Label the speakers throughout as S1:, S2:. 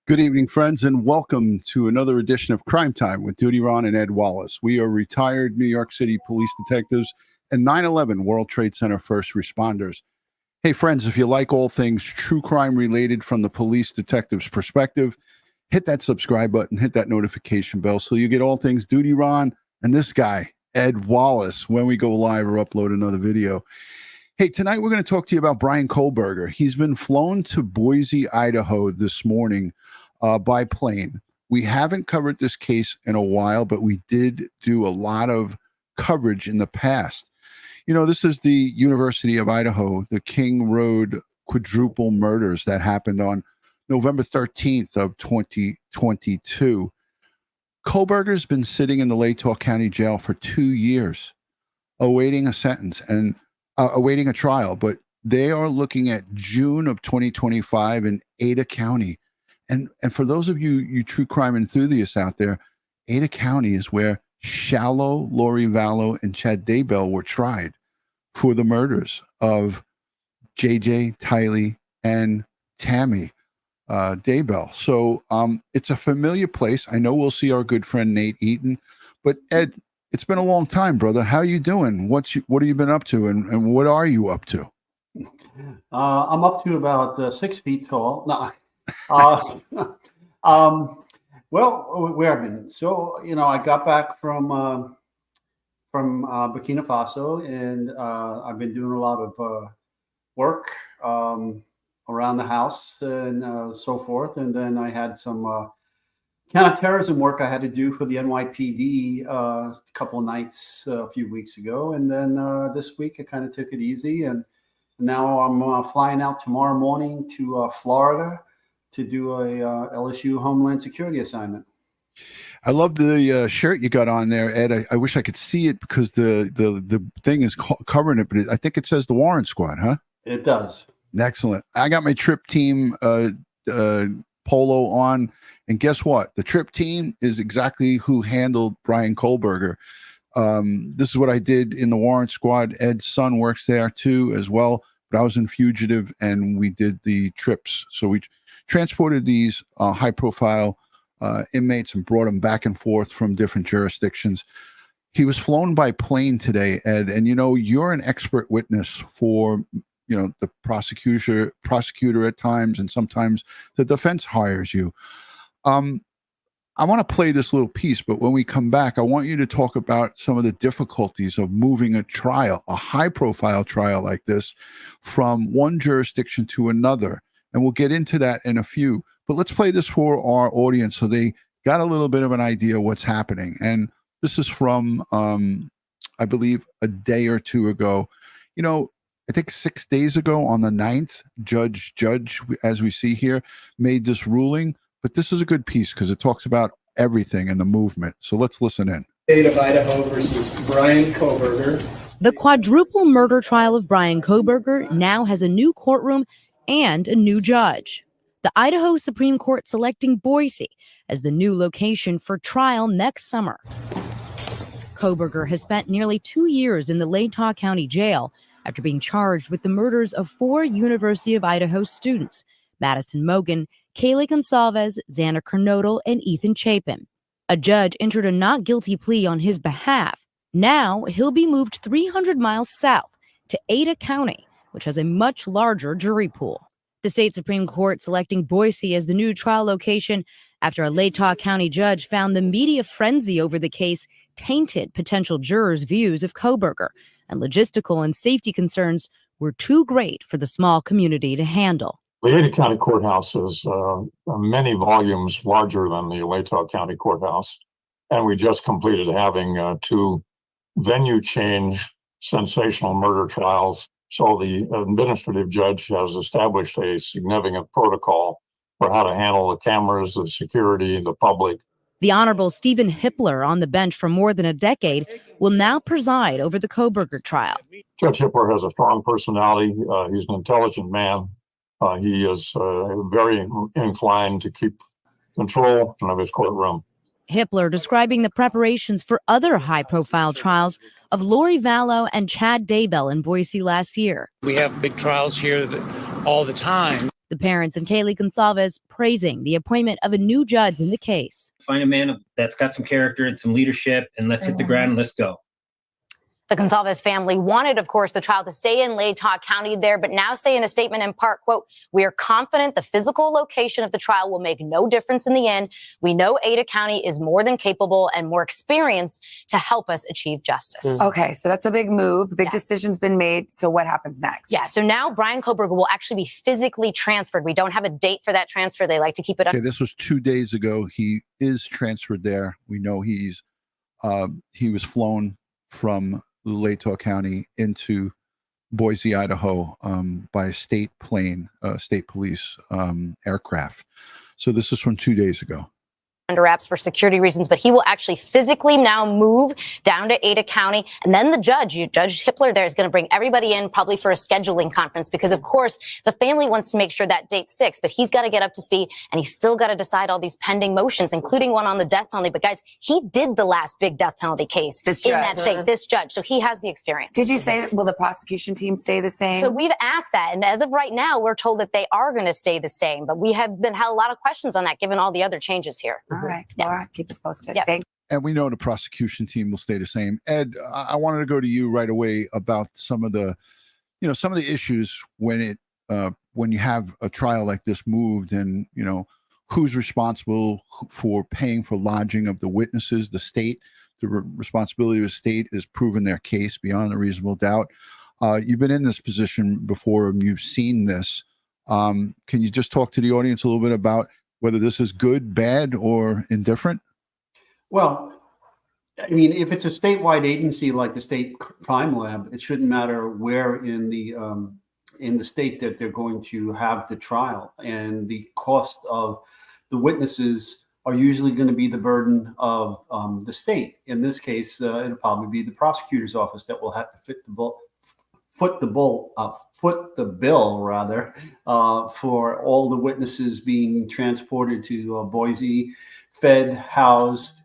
S1: Good evening, friends, and welcome to another edition of Crime Time with DutyRon and Ed Wallace. We are retired New York City police detectives and 9/11 World Trade Center first responders. Hey, friends, if you like all things true crime related from the police detective's perspective, hit that subscribe button, hit that notification bell so you get all things DutyRon and this guy, Ed Wallace, when we go live or upload another video. Hey, tonight we're going to talk to you about Bryan Kohberger. He's been flown to Boise, Idaho this morning by plane. We haven't covered this case in a while, but we did do a lot of coverage in the past. You know, this is the University of Idaho, the King Road quadruple murders that happened on November 13th of 2022. Kohberger's been sitting in the Latah County Jail for 2 years, awaiting a sentence and awaiting a trial, but they are looking at June of 2025 in Ada County. And for those of you true crime enthusiasts out there, Ada County is where Shallow, Lori Vallow, and Chad Daybell were tried for the murders of JJ, Tylee, and Tammy Daybell. So it's a familiar place. I know we'll see our good friend Nate Eaton, but Ed, it's been a long time, brother. How you doing? What have you been up to, and what are you up to?
S2: I'm up to about 6 feet tall. No, well, where I've been. So, I got back from Burkina Faso, and I've been doing a lot of work around the house and so forth. And then I had some counterterrorism work I had to do for the NYPD a couple of nights a few weeks ago. And then this week I kind of took it easy. And now I'm flying out tomorrow morning to Florida to do a LSU Homeland Security assignment.
S1: I love the shirt you got on there, Ed. I wish I could see it because the thing is covering it, but I think it says the Warren Squad, huh?
S2: It does. Excellent.
S1: I got my Trip Team polo on, and guess what? The Trip Team is exactly who handled Bryan Kohberger. This is what I did in the Warren Squad. Ed's son works there too as well, but I was in Fugitive, and we did the trips. So we transported these high-profile inmates and brought them back and forth from different jurisdictions. He was flown by plane today, Ed, and you're an expert witness for the prosecutor at times, and sometimes the defense hires you. I want to play this little piece, but when we come back, I want you to talk about some of the difficulties of moving a trial, a high-profile trial like this, from one jurisdiction to another. And we'll get into that in a few. But let's play this for our audience so they got a little bit of an idea of what's happening. And this is from, I believe, a day or two ago. I think 6 days ago on the 9th, Judge, as we see here, made this ruling. But this is a good piece because it talks about everything in the movement. So let's listen in.
S3: State of Idaho versus Bryan Kohberger.
S4: The quadruple murder trial of Bryan Kohberger now has a new courtroom and a new judge. The Idaho Supreme Court selecting Boise as the new location for trial next summer. Kohberger has spent nearly 2 years in the Latah County Jail after being charged with the murders of 4 University of Idaho students, Madison Mogen, Kaylee Gonsalves, Xander Kernodle, and Ethan Chapin. A judge entered a not guilty plea on his behalf. Now he'll be moved 300 miles south to Ada County, which has a much larger jury pool. The state Supreme Court selecting Boise as the new trial location after a Latah County judge found the media frenzy over the case tainted potential jurors' views of Kohberger, and logistical and safety concerns were too great for the small community to handle.
S5: The Ada County Courthouse is many volumes larger than the Latah County Courthouse, and we just completed having 2 venue change sensational murder trials. So the administrative judge has established a significant protocol for how to handle the cameras, the security, the public.
S4: The Honorable Stephen Hippler, on the bench for more than a decade, will now preside over the Kohberger trial.
S5: Judge Hippler has a strong personality. He's an intelligent man. He is very inclined to keep control of his courtroom.
S4: Hippler describing the preparations for other high-profile trials of Lori Vallow and Chad Daybell in Boise last year.
S6: We have big trials here all the time.
S4: The parents and Kaylee Gonsalves praising the appointment of a new judge in the case.
S6: Find a man that's got some character and some leadership, and let's hit the ground and let's go.
S7: The Gonsalves family wanted, of course, the trial to stay in Latah County there, but now say in a statement in part, quote, "We are confident the physical location of the trial will make no difference in the end. We know Ada County is more than capable and more experienced to help us achieve justice."
S8: Okay, so that's a big move. The big decision's been made. So what happens next?
S7: Yeah, so now Bryan Kohberger will actually be physically transferred. We don't have a date for that transfer. They like to keep it up.
S1: Okay, this was 2 days ago. He is transferred there. We know he was flown from Latah County into Boise, Idaho, by a state plane, state police aircraft. So this is from 2 days ago.
S7: Under wraps for security reasons, but he will actually physically now move down to Ada County. And then the judge, Judge Hippler there, is going to bring everybody in probably for a scheduling conference because, of course, the family wants to make sure that date sticks, but he's got to get up to speed and he's still got to decide all these pending motions, including one on the death penalty. But guys, he did the last big death penalty case in that state, this judge. So he has the experience.
S8: Did you say, will the prosecution team stay the same?
S7: So we've asked that. And as of right now, we're told that they are going to stay the same. But we have had a lot of questions on that, given all the other changes here.
S8: All right, Laura, keep us posted.
S7: Yep.
S8: Thank you.
S1: And we know the prosecution team will stay the same. Ed, I wanted to go to you right away about some of the issues when you have a trial like this moved, and who's responsible for paying for lodging of the witnesses. The state, the responsibility of the state is proving their case beyond a reasonable doubt. You've been in this position before and you've seen this. Can you just talk to the audience a little bit about whether this is good, bad, or indifferent?
S2: Well, I mean, if it's a statewide agency like the State Crime Lab, it shouldn't matter where in the state that they're going to have the trial, and the cost of the witnesses are usually going to be the burden of the state. In this case, it'll probably be the prosecutor's office that will have to foot the bill for all the witnesses being transported to Boise, fed, housed,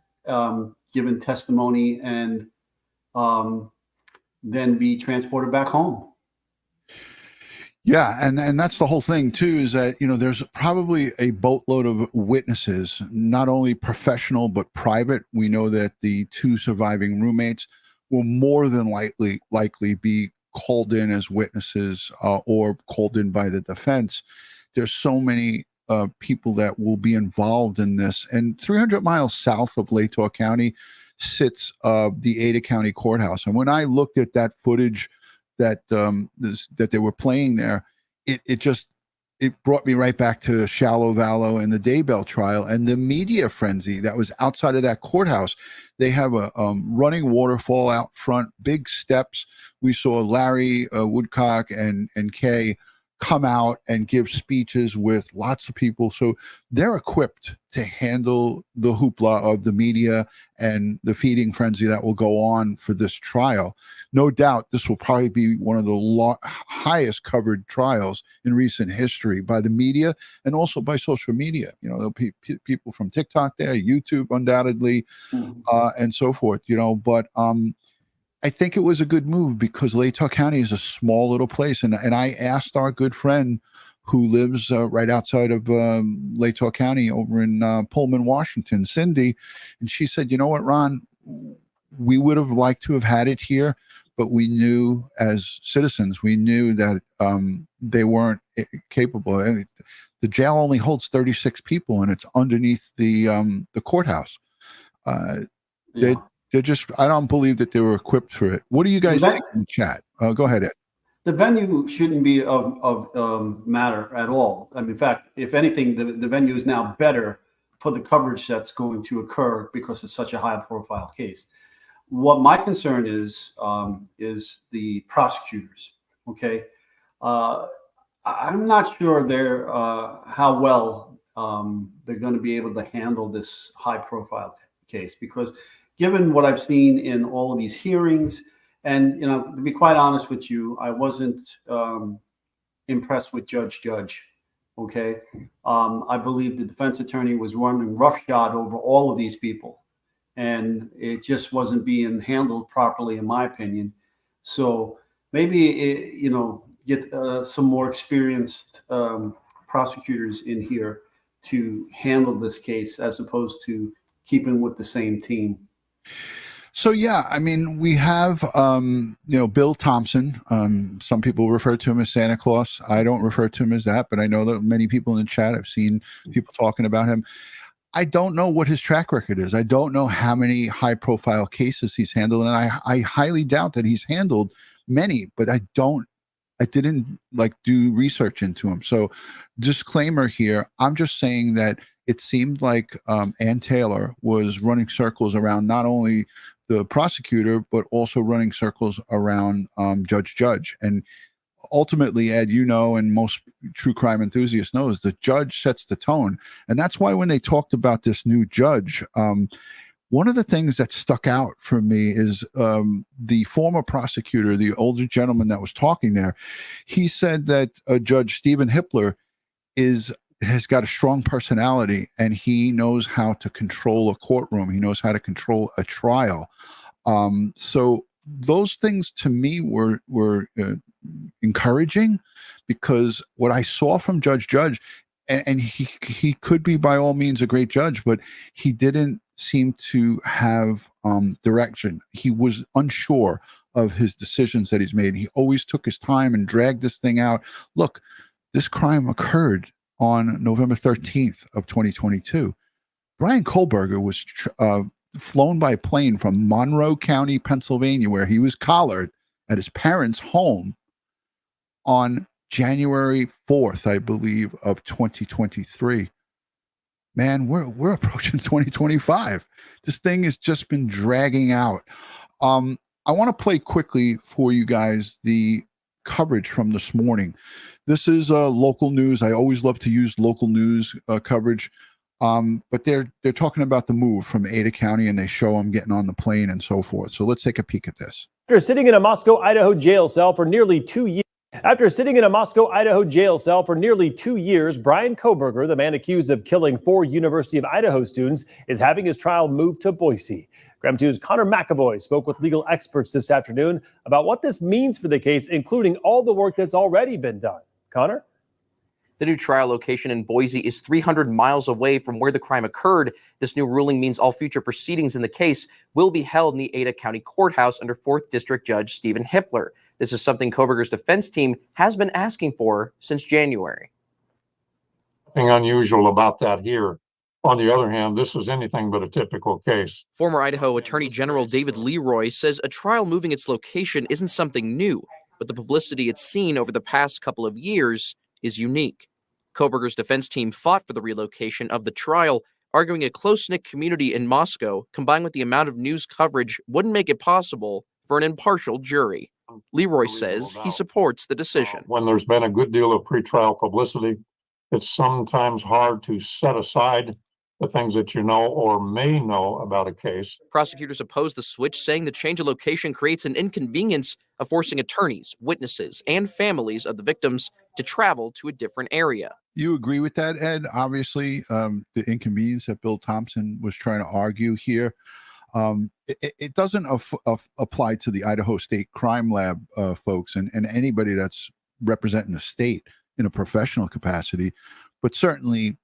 S2: given testimony, and then be transported back home.
S1: Yeah, and that's the whole thing too, is that there's probably a boatload of witnesses, not only professional but private. We know that the two surviving roommates will more than likely be called in as witnesses or called in by the defense. There's so many people that will be involved in this. And 300 miles south of Latah County sits the Ada County Courthouse. And when I looked at that footage that they were playing there, it brought me right back to Shallow Vallow and the Daybell trial and the media frenzy that was outside of that courthouse. They have a running waterfall out front, big steps. We saw Larry Woodcock and Kay come out and give speeches with lots of people. So they're equipped to handle the hoopla of the media and the feeding frenzy that will go on for this trial. No doubt this will probably be one of the highest covered trials in recent history by the media and also by social media. There'll be people from TikTok there, YouTube undoubtedly, and so forth, but I think it was a good move because Latah County is a small little place. And I asked our good friend who lives right outside of Latah County over in Pullman, Washington, Cindy, and she said, you know what, Ron, we would have liked to have had it here, but we knew as citizens, we knew that they weren't capable. The jail only holds 36 people and it's underneath the courthouse. They're just, I don't believe that they were equipped for it. What do you guys think in the chat? Go ahead, Ed.
S2: The venue shouldn't be of matter at all. I mean, in fact, if anything, the venue is now better for the coverage that's going to occur because it's such a high profile case. What my concern is the prosecutors. Okay. I'm not sure they're how well they're going to be able to handle this high profile case, because given what I've seen in all of these hearings, and to be quite honest with you, I wasn't impressed with Judge. Okay, I believe the defense attorney was running roughshod over all of these people, and it just wasn't being handled properly, in my opinion. So maybe get some more experienced prosecutors in here to handle this case as opposed to keeping with the same team.
S1: So yeah, I mean, we have Bill Thompson. Some people refer to him as Santa Claus. I don't refer to him as that, but I know that many people in the chat, I've seen people talking about him. I don't know what his track record is. I don't know how many high-profile cases he's handled, and I highly doubt that he's handled many. But I didn't do research into him. So, disclaimer here: I'm just saying that it seemed like Ann Taylor was running circles around not only the prosecutor, but also running circles around Judge. And ultimately, Ed, and most true crime enthusiasts knows, the judge sets the tone. And that's why when they talked about this new judge, one of the things that stuck out for me is the former prosecutor, the older gentleman that was talking there. He said that Judge Stephen Hippler has got a strong personality, and he knows how to control a courtroom. He knows how to control a trial. So those things to me were encouraging, because what I saw from Judge, and he could be by all means a great judge, but he didn't seem to have direction. He was unsure of his decisions that he's made. He always took his time and dragged this thing out. Look, this crime occurred on November 13th of 2022. Bryan Kohberger was flown by plane from Monroe County, Pennsylvania, where he was collared at his parents' home on January 4th, I believe, of 2023. Man, we're approaching 2025. This thing has just been dragging out. I want to play quickly for you guys the coverage from this morning. This is local news. I always love to use local news coverage, but they're talking about the move from Ada County, and they show them getting on the plane and so forth. So let's take a peek at this.
S9: After sitting in a Moscow, Idaho jail cell for nearly 2 years. Bryan Kohberger, the man accused of killing 4 University of Idaho students, is having his trial moved to Boise. Graham 2's Connor McAvoy spoke with legal experts this afternoon about what this means for the case, including all the work that's already been done. Connor?
S10: The new trial location in Boise is 300 miles away from where the crime occurred. This new ruling means all future proceedings in the case will be held in the Ada County Courthouse under 4th District Judge Stephen Hippler. This is something Kohberger's defense team has been asking for since January.
S5: Nothing unusual about that here. On the other hand, this is anything but a typical case.
S10: Former Idaho Attorney General David Leroy says a trial moving its location isn't something new, but the publicity it's seen over the past couple of years is unique. Kohberger's defense team fought for the relocation of the trial, arguing a close-knit community in Moscow, combined with the amount of news coverage, wouldn't make it possible for an impartial jury. Leroy says he supports the decision.
S5: When there's been a good deal of pretrial publicity, it's sometimes hard to set aside the things that you know or may know about a case.
S10: Prosecutors oppose the switch, saying the change of location creates an inconvenience of forcing attorneys, witnesses, and families of the victims to travel to a different area.
S1: You agree with that, Ed? Obviously, the inconvenience that Bill Thompson was trying to argue here, it doesn't apply to the Idaho State Crime Lab folks and anybody that's representing the state in a professional capacity, but certainly,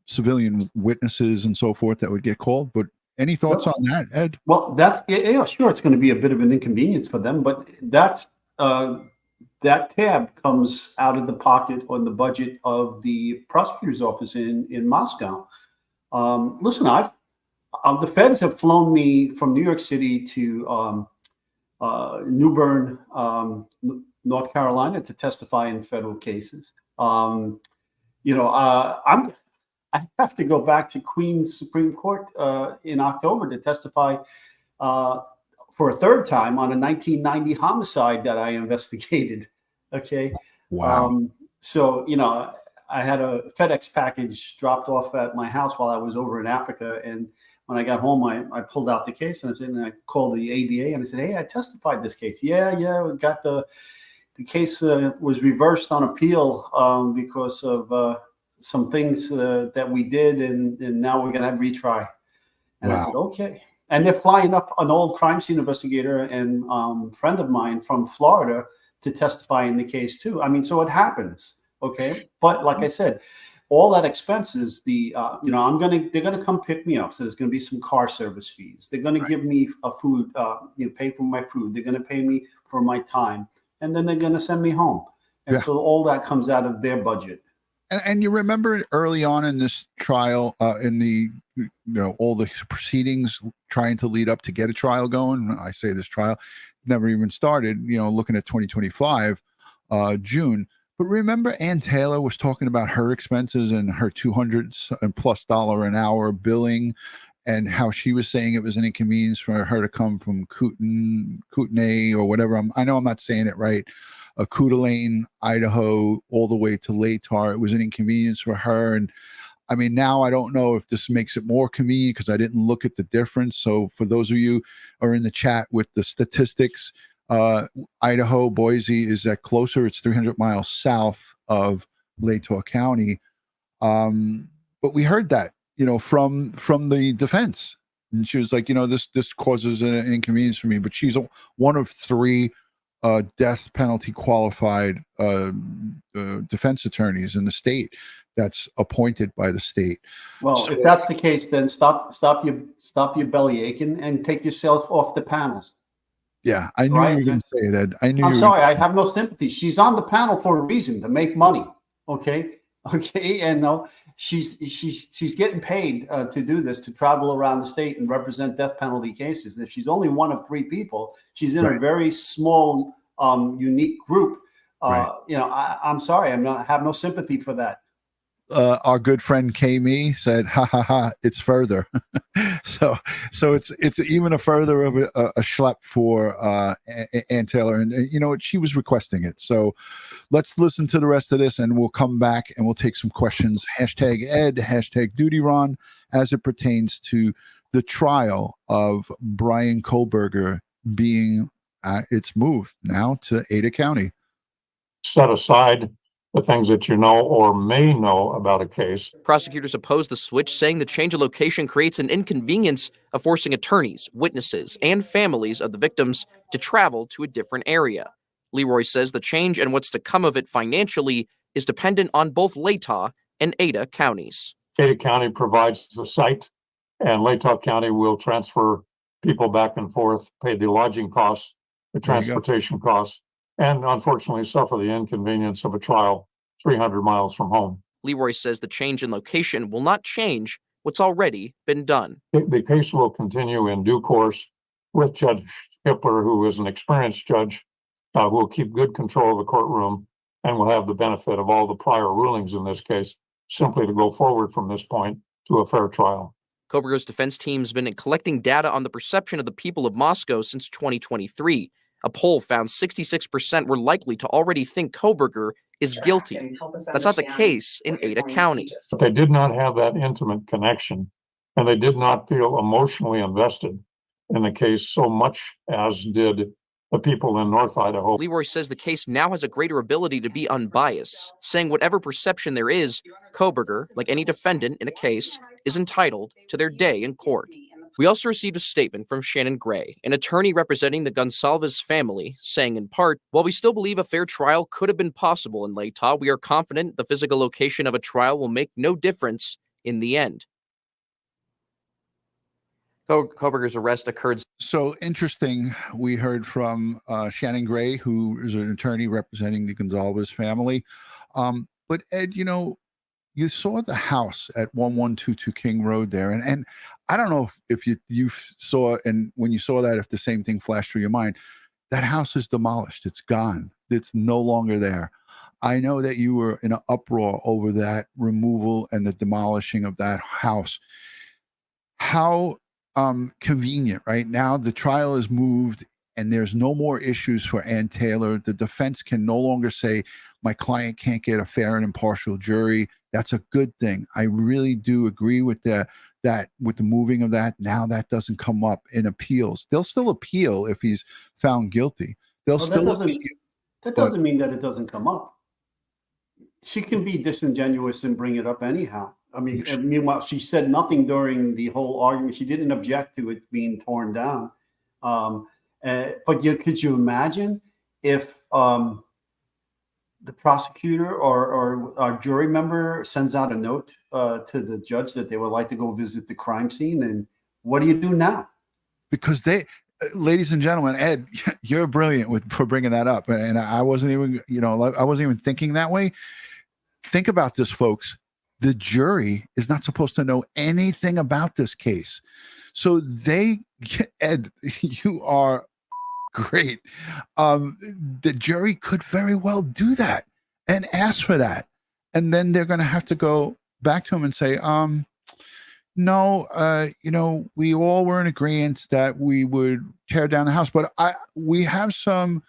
S1: civilian witnesses and so forth that would get called. But any thoughts on that, Ed?
S2: Well, sure, it's going to be a bit of an inconvenience for them, but that tab comes out of the pocket on the budget of the prosecutor's office in Moscow. Listen, the feds have flown me from New York City to New Bern, North Carolina, to testify in federal cases. I have to go back to Queens Supreme Court in October to testify for a third time on a 1990 homicide that I investigated. Okay.
S1: Wow.
S2: So, I had a FedEx package dropped off at my house while I was over in Africa. And when I got home, I pulled out the case and I called the ADA and I said, hey, I testified this case. Yeah, we got the case was reversed on appeal because of some things that we did, and now we're going to have retry. And I said, okay. And they're flying up an old crime scene investigator and friend of mine from Florida to testify in the case too. I mean, so it happens. Okay. But like I said, all that expenses, they're gonna come pick me up. So there's gonna be some car service fees. They're gonna give me a food, pay for my food. They're gonna pay me for my time, and then they're gonna send me home. And so all that comes out of their budget.
S1: And you remember early on in this trial, in the all the proceedings trying to lead up to get a trial going. I say this trial never even started. Looking at 2025 June. But remember, Ann Taylor was talking about her expenses and her $200+ an hour billing, and how she was saying it was an inconvenience for her to come from Kootenai or whatever. I know I'm not saying it right. Coeur d'Alene, Idaho, all the way to Latar. It was an inconvenience for her. And I mean, now I don't know if this makes it more convenient because I didn't look at the difference. So for those of you who are in the chat with the statistics, Idaho, Boise is that closer. It's 300 miles south of Latar County. But we heard that, from the defense. And she was like, this causes an inconvenience for me. But she's one of 3 death penalty qualified defense attorneys in the state that's appointed by the state.
S2: Well, if that's the case, then stop your belly aching and take yourself off the panels.
S1: Yeah, I knew you were going to say it, Ed.
S2: I'm sorry, I have no sympathy. She's on the panel for a reason, to make money. Okay, and she's getting paid to do this, to travel around the state and represent death penalty cases. If she's only one of 3 people, she's in a very small, unique group. I'm sorry, have no sympathy for that.
S1: Our good friend Kami said, "Ha ha ha! It's further." so it's even a further of a schlep for Ann Taylor, and she was requesting it. So let's listen to the rest of this, and we'll come back and we'll take some questions. #Ed, #DutyRon, as it pertains to the trial of Bryan Kohberger being it's moved now to Ada County.
S5: Set aside the things that you know or may know about a case.
S10: Prosecutors oppose the switch, saying the change of location creates an inconvenience of forcing attorneys, witnesses, and families of the victims to travel to a different area. Leroy says the change and what's to come of it financially is dependent on both Latah and Ada counties.
S5: Ada County provides the site, and Latah County will transfer people back and forth, pay the lodging costs, the transportation costs, and unfortunately suffer the inconvenience of a trial 300 miles from home.
S10: Leroy says the change in location will not change what's already been done.
S5: The case will continue in due course with Judge Hippler, who is an experienced judge, who will keep good control of the courtroom and will have the benefit of all the prior rulings in this case, simply to go forward from this point to a fair trial.
S10: Kohberger's defense team's been collecting data on the perception of the people of Moscow since 2023. A poll found 66% were likely to already think Kohberger is guilty. That's not the case in Ada County.
S5: But they did not have that intimate connection, and they did not feel emotionally invested in the case so much as did the people in North Idaho.
S10: Leroy says the case now has a greater ability to be unbiased, saying whatever perception there is, Kohberger, like any defendant in a case, is entitled to their day in court. We also received a statement from Shannon Gray, an attorney representing the Gonsalves family, saying in part, while we still believe a fair trial could have been possible in Latah, we are confident the physical location of a trial will make no difference in the end. Kohberger's arrest occurred.
S1: So interesting. We heard from Shannon Gray, who is an attorney representing the Gonsalves family. But Ed, you saw the house at 1122 King Road there. And I don't know if you saw, and when you saw that, if the same thing flashed through your mind, that house is demolished. It's gone. It's no longer there. I know that you were in an uproar over that removal and the demolishing of that house. How convenient, right? Now the trial is moved and there's no more issues for Ann Taylor. The defense can no longer say, my client can't get a fair and impartial jury. That's a good thing. I really do agree with that with the moving of that. Now that doesn't come up in appeals. They'll still appeal if he's found guilty. They'll still appeal.
S2: That doesn't mean that it doesn't come up. She can be disingenuous and bring it up anyhow. I mean, meanwhile, she said nothing during the whole argument. She didn't object to it being torn down. But could you imagine if the prosecutor or our jury member sends out a note to the judge that they would like to go visit the crime scene, and what do you do now?
S1: Because ladies and gentlemen, Ed, you're brilliant for bringing that up, and I wasn't even, I wasn't even thinking that way. Think about this, folks. The jury is not supposed to know anything about this case, so Ed, you are great. The jury could very well do that and ask for that, and then they're going to have to go back to him and say, no, we all were in agreement that we would tear down the house, but we have some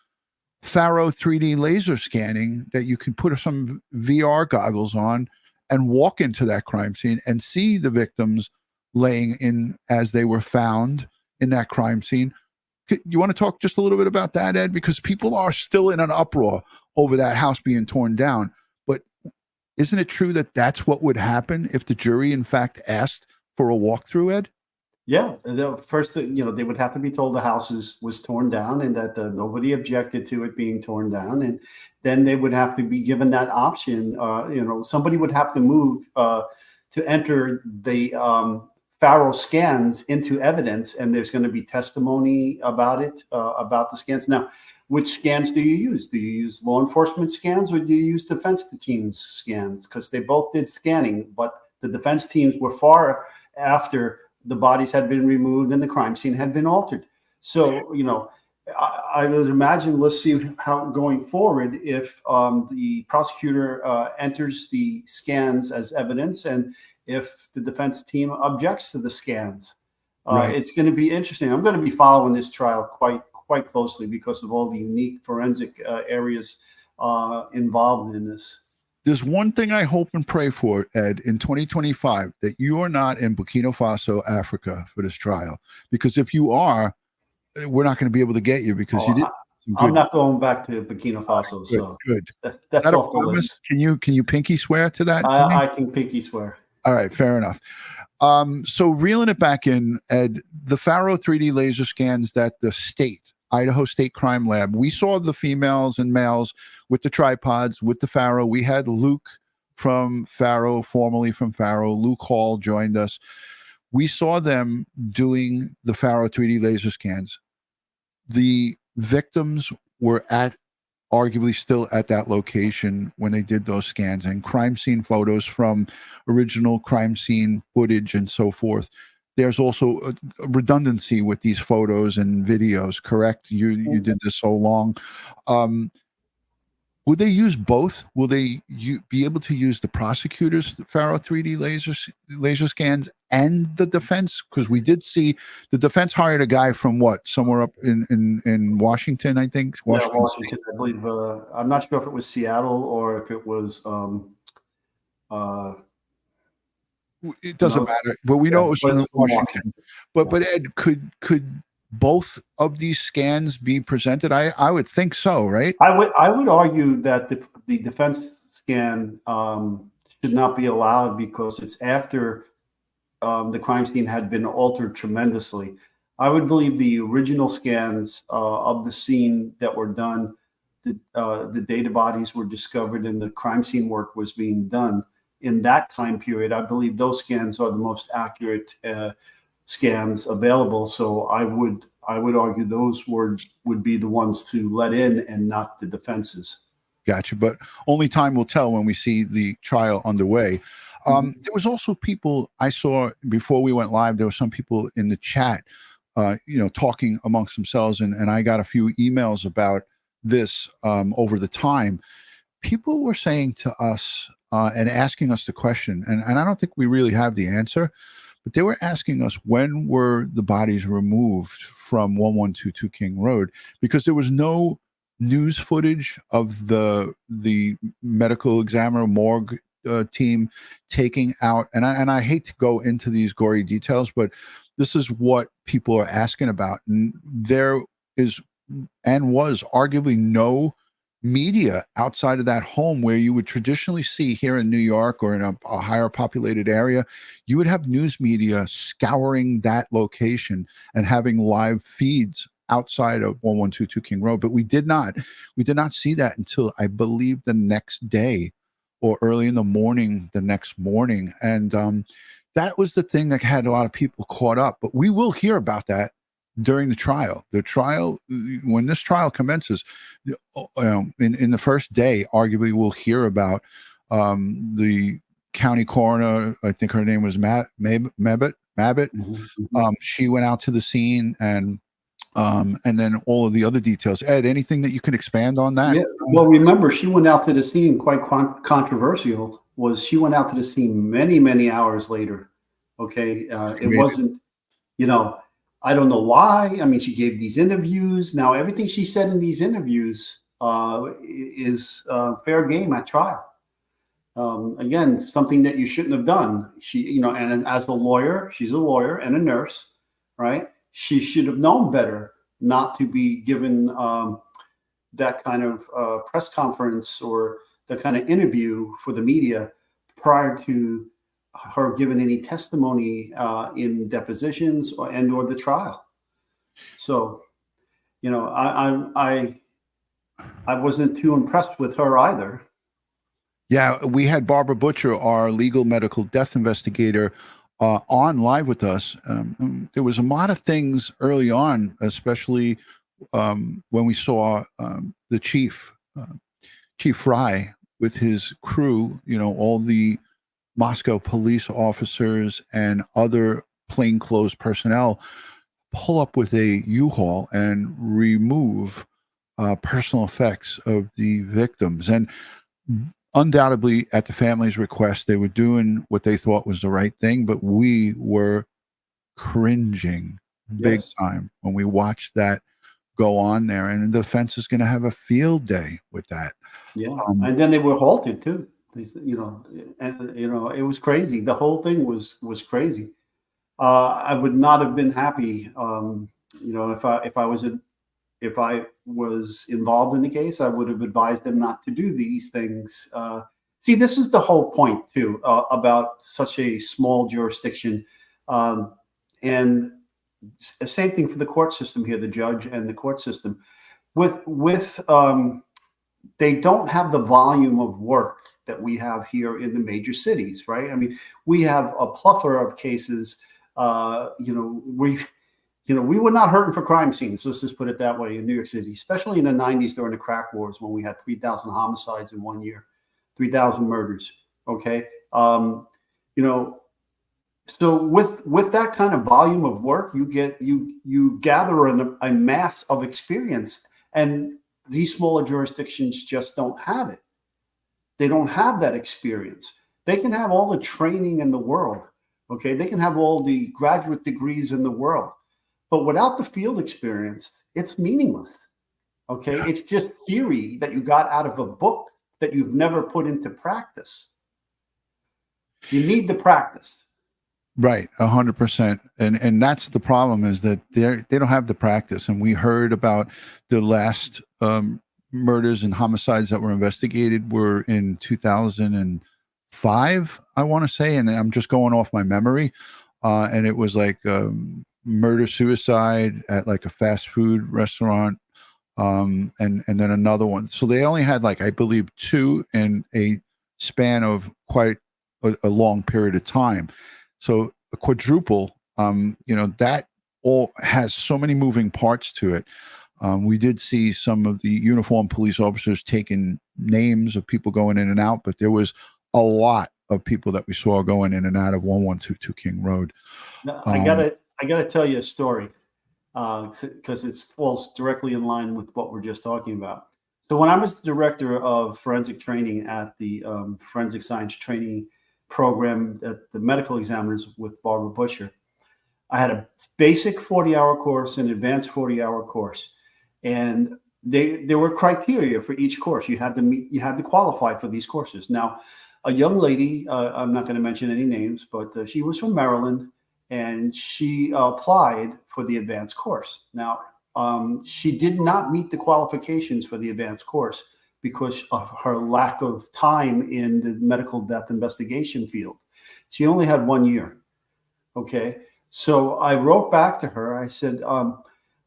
S1: Faro 3D laser scanning that you can put some VR goggles on and walk into that crime scene and see the victims laying in as they were found in that crime scene. You want to talk just a little bit about that, Ed? Because people are still in an uproar over that house being torn down. But isn't it true that that's what would happen if the jury, in fact, asked for a walkthrough, Ed?
S2: Yeah, first, they would have to be told the house was torn down and that nobody objected to it being torn down. And then they would have to be given that option. Somebody would have to move to enter the Faro scans into evidence, and there's going to be testimony about it, about the scans. Now, which scans do you use? Do you use law enforcement scans or do you use defense teams scans? Because they both did scanning, but the defense teams were far after the bodies had been removed and the crime scene had been altered. So, I would imagine, let's see how going forward, if the prosecutor enters the scans as evidence and if the defense team objects to the scans. Right. It's going to be interesting. I'm going to be following this trial quite closely because of all the unique forensic areas involved in this.
S1: There's one thing I hope and pray for, Ed, in 2025, that you are not in Burkina Faso, Africa for this trial. Because if you are, we're not going to be able to get you because you did.
S2: I'm not going back to Burkina Faso.
S1: Good,
S2: so
S1: good.
S2: That's off the list.
S1: Can you pinky swear to that?
S2: I can pinky swear.
S1: All right, fair enough. So reeling it back in, Ed, the Faro 3D laser scans that the Idaho State Crime Lab, we saw the females and males with the tripods, with the Faro. We had Luke from Faro, formerly from Faro. Luke Hall joined us. We saw them doing the Faro 3D laser scans. The victims were arguably still at that location when they did those scans, and crime scene photos from original crime scene footage and so forth. There's also a redundancy with these photos and videos, correct? You did this so long. Would they use both? Will they be able to use the prosecutor's Faro 3D laser scans and the defense? Because we did see the defense hired a guy from somewhere up in Washington, I think.
S2: Washington, I believe. I'm not sure if it was Seattle or if it was.
S1: It doesn't matter, but we know it was from Washington. But Ed, could both of these scans be presented? I would think so, right?
S2: I would argue that the defense scan should not be allowed because it's after the crime scene had been altered tremendously. I would believe the original scans of the scene that were done, the data bodies were discovered and the crime scene work was being done in that time period. I believe those scans are the most accurate scans available. So I would argue those would be the ones to let in and not the defenses.
S1: Gotcha. But only time will tell when we see the trial underway. There was also people I saw before we went live. There were some people in the chat, talking amongst themselves, and I got a few emails about this over the time. People were saying to us and asking us the question, and I don't think we really have the answer, but they were asking us, when were the bodies removed from 1122 King Road? Because there was no news footage of the medical examiner morgue team taking out, and I hate to go into these gory details, but this is what people are asking about. And there is and was arguably no media outside of that home where you would traditionally see here in New York or in a higher populated area. You would have news media scouring that location and having live feeds outside of 1122 King Road, but we did not see that until I believe the next day or early in the morning, the next morning. And that was the thing that had a lot of people caught up, but we will hear about that during the trial. When this trial commences, in the first day, arguably we'll hear about the county coroner. I think her name was Mabbitt.
S2: Mm-hmm.
S1: She went out to the scene, and then all of the other details. Ed, anything that you can expand on that?
S2: Yeah. Well, remember, she went out to the scene, quite controversial, was she went out to the scene many, many hours later. Okay. It wasn't, I don't know why. I mean, she gave these interviews. Now, everything she said in these interviews is fair game at trial. Again, something that you shouldn't have done. She, and as a lawyer, she's a lawyer and a nurse, right? She should have known better not to be given that kind of press conference or the kind of interview for the media prior to her giving any testimony in depositions or the trial. So, I wasn't too impressed with her either.
S1: Yeah, we had Barbara Butcher, our legal medical death investigator, on live with us. There was a lot of things early on, especially when we saw the Chief Fry with his crew, all the Moscow police officers and other plainclothes personnel pull up with a U-Haul and remove personal effects of the victims. And undoubtedly, at the family's request, they were doing what they thought was the right thing, but we were cringing big time when we watched that go on there. And the defense is going to have a field day with that.
S2: Yeah, and then they were halted too. It was crazy. The whole thing was crazy. I would not have been happy, if I was involved in the case. I would have advised them not to do these things. See, this is the whole point too about such a small jurisdiction, and the same thing for the court system here, the judge and the court system. They don't have the volume of work that we have here in the major cities, right? I mean, we have a plethora of cases. We were not hurting for crime scenes. Let's just put it that way in New York City, especially in the 90s during the crack wars when we had 3,000 homicides in 1 year, 3,000 murders. Okay. So with that kind of volume of work, you gather a mass of experience, and these smaller jurisdictions just don't have it. They don't have that experience. They can have all the training in the world. Okay. They can have all the graduate degrees in the world, but without the field experience, it's meaningless. Okay. It's just theory that you got out of a book that you've never put into practice. You need the practice.
S1: Right, 100%, and that's the problem, is that they don't have the practice. And we heard about the last murders and homicides that were investigated were in 2005, I want to say, and I'm just going off my memory, and it was like murder suicide at like a fast food restaurant, and then another one. So they only had, like, I believe, 2 in a span of quite a long period of time. So a quadruple, that all has so many moving parts to it. We did see some of the uniformed police officers taking names of people going in and out, but there was a lot of people that we saw going in and out of 1122 King Road.
S2: Now, I gotta tell you a story because it falls directly in line with what we're just talking about. So when I was the director of forensic training at the forensic science training program at the medical examiners with Barbara Butcher, I had a basic 40-hour course, an advanced 40-hour course, and there were criteria for each course. You had to qualify for these courses. Now, a young lady, I'm not going to mention any names, but she was from Maryland, and she applied for the advanced course. Now, she did not meet the qualifications for the advanced course because of her lack of time in the medical death investigation field. She only had 1 year. Okay. So I wrote back to her. I said,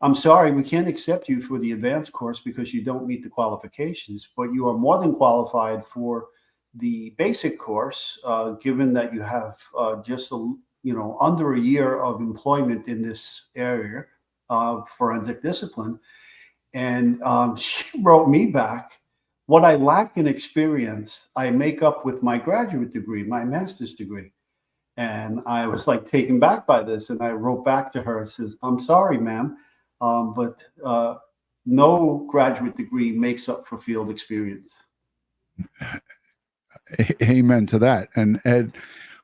S2: I'm sorry, we can't accept you for the advanced course because you don't meet the qualifications, but you are more than qualified for the basic course, given that you have just under a year of employment in this area of forensic discipline. And she wrote me back, what I lack in experience, I make up with my graduate degree, my master's degree. And I was like taken back by this. And I wrote back to her and says, I'm sorry, ma'am, but no graduate degree makes up for field experience.
S1: Amen to that. And Ed,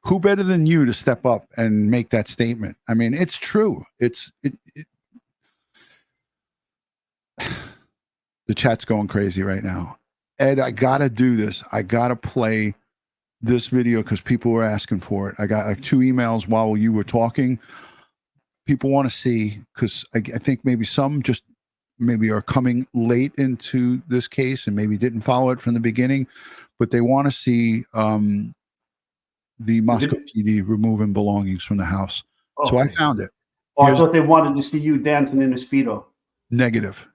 S1: who better than you to step up and make that statement? I mean, it's true. The chat's going crazy right now. Ed, I gotta do this. I gotta play this video because people were asking for it. I got like 2 emails while you were talking. People want to see, because I think maybe some just maybe are coming late into this case and maybe didn't follow it from the beginning, but they want to see the Moscow PD removing belongings from the house. Okay. So I found it.
S2: Oh, I thought they wanted to see you dancing in a Speedo.
S1: Negative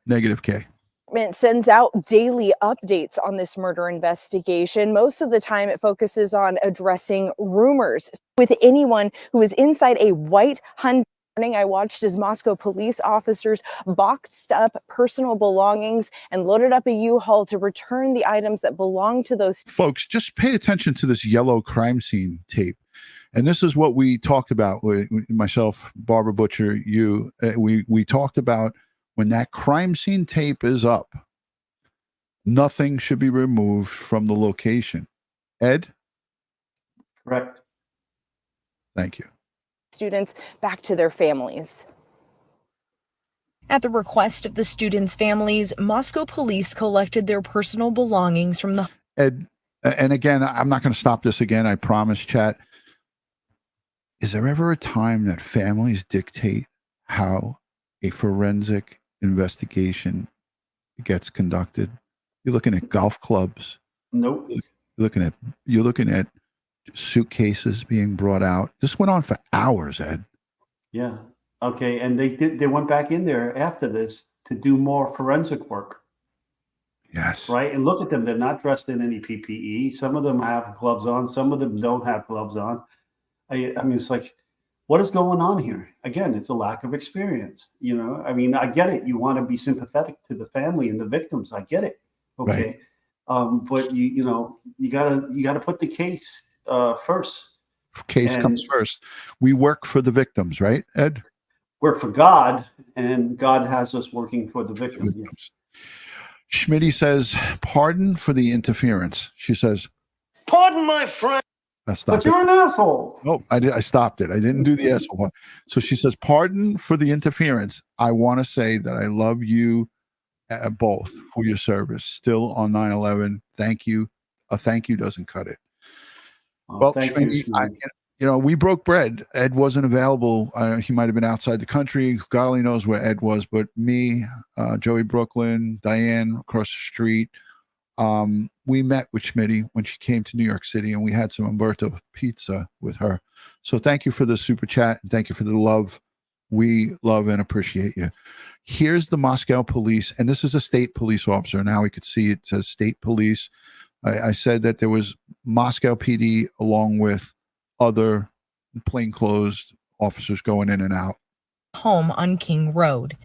S1: K.
S11: It sends out daily updates on this murder investigation. Most of the time, it focuses on addressing rumors. With anyone who is inside a white Hyundai, I watched as Moscow police officers boxed up personal belongings and loaded up a U-Haul to return the items that belong to those
S1: folks. Just pay attention to this yellow crime scene tape. And this is what we talked about with myself, Barbara Butcher, you. We talked about when that crime scene tape is up, nothing should be removed from the location. Ed?
S2: Correct.
S1: Thank you.
S11: Students back to their families.
S4: At the request of the students' families, Moscow police collected their personal belongings from the...
S1: Ed, and again, I'm not going to stop this again, I promise, chat. Is there ever a time that families dictate how a forensic investigation gets conducted? You're looking at golf clubs.
S2: Nope.
S1: You're looking at suitcases being brought out. This went on for hours, Ed.
S2: Yeah. Okay. And they went back in there after this to do more forensic work.
S1: Yes.
S2: Right. And look at them. They're not dressed in any PPE. Some of them have gloves on. Some of them don't have gloves on. I mean, it's like, what is going on here? Again, it's a lack of experience. You know, I mean, I get it. You want to be sympathetic to the family and the victims. I get it. Okay. Right. But you gotta put the case first.
S1: Case comes first. We work for the victims, right, Ed?
S2: Work for God, and God has us working for the victims.
S1: Schmitty says, pardon for the interference. She says,
S3: pardon my friend.
S2: But you're an asshole.
S1: No, I stopped it. I didn't do the asshole one. So she says, pardon for the interference. I want to say that I love you both for your service. Still on 9/11. Thank you. A thank you doesn't cut it. Well, Schmitty, we broke bread. Ed wasn't available. He might have been outside the country. God only knows where Ed was. But me, Joey Brooklyn, Diane across the street, we met with Schmitty when she came to New York City, and we had some Umberto pizza with her. So thank you for the super chat, and thank you for the love. We love and appreciate you. Here's the Moscow police, and this is a state police officer. Now we could see it says state police. I said that there was Moscow PD along with other plainclothes officers going in and out.
S4: Home on King Road.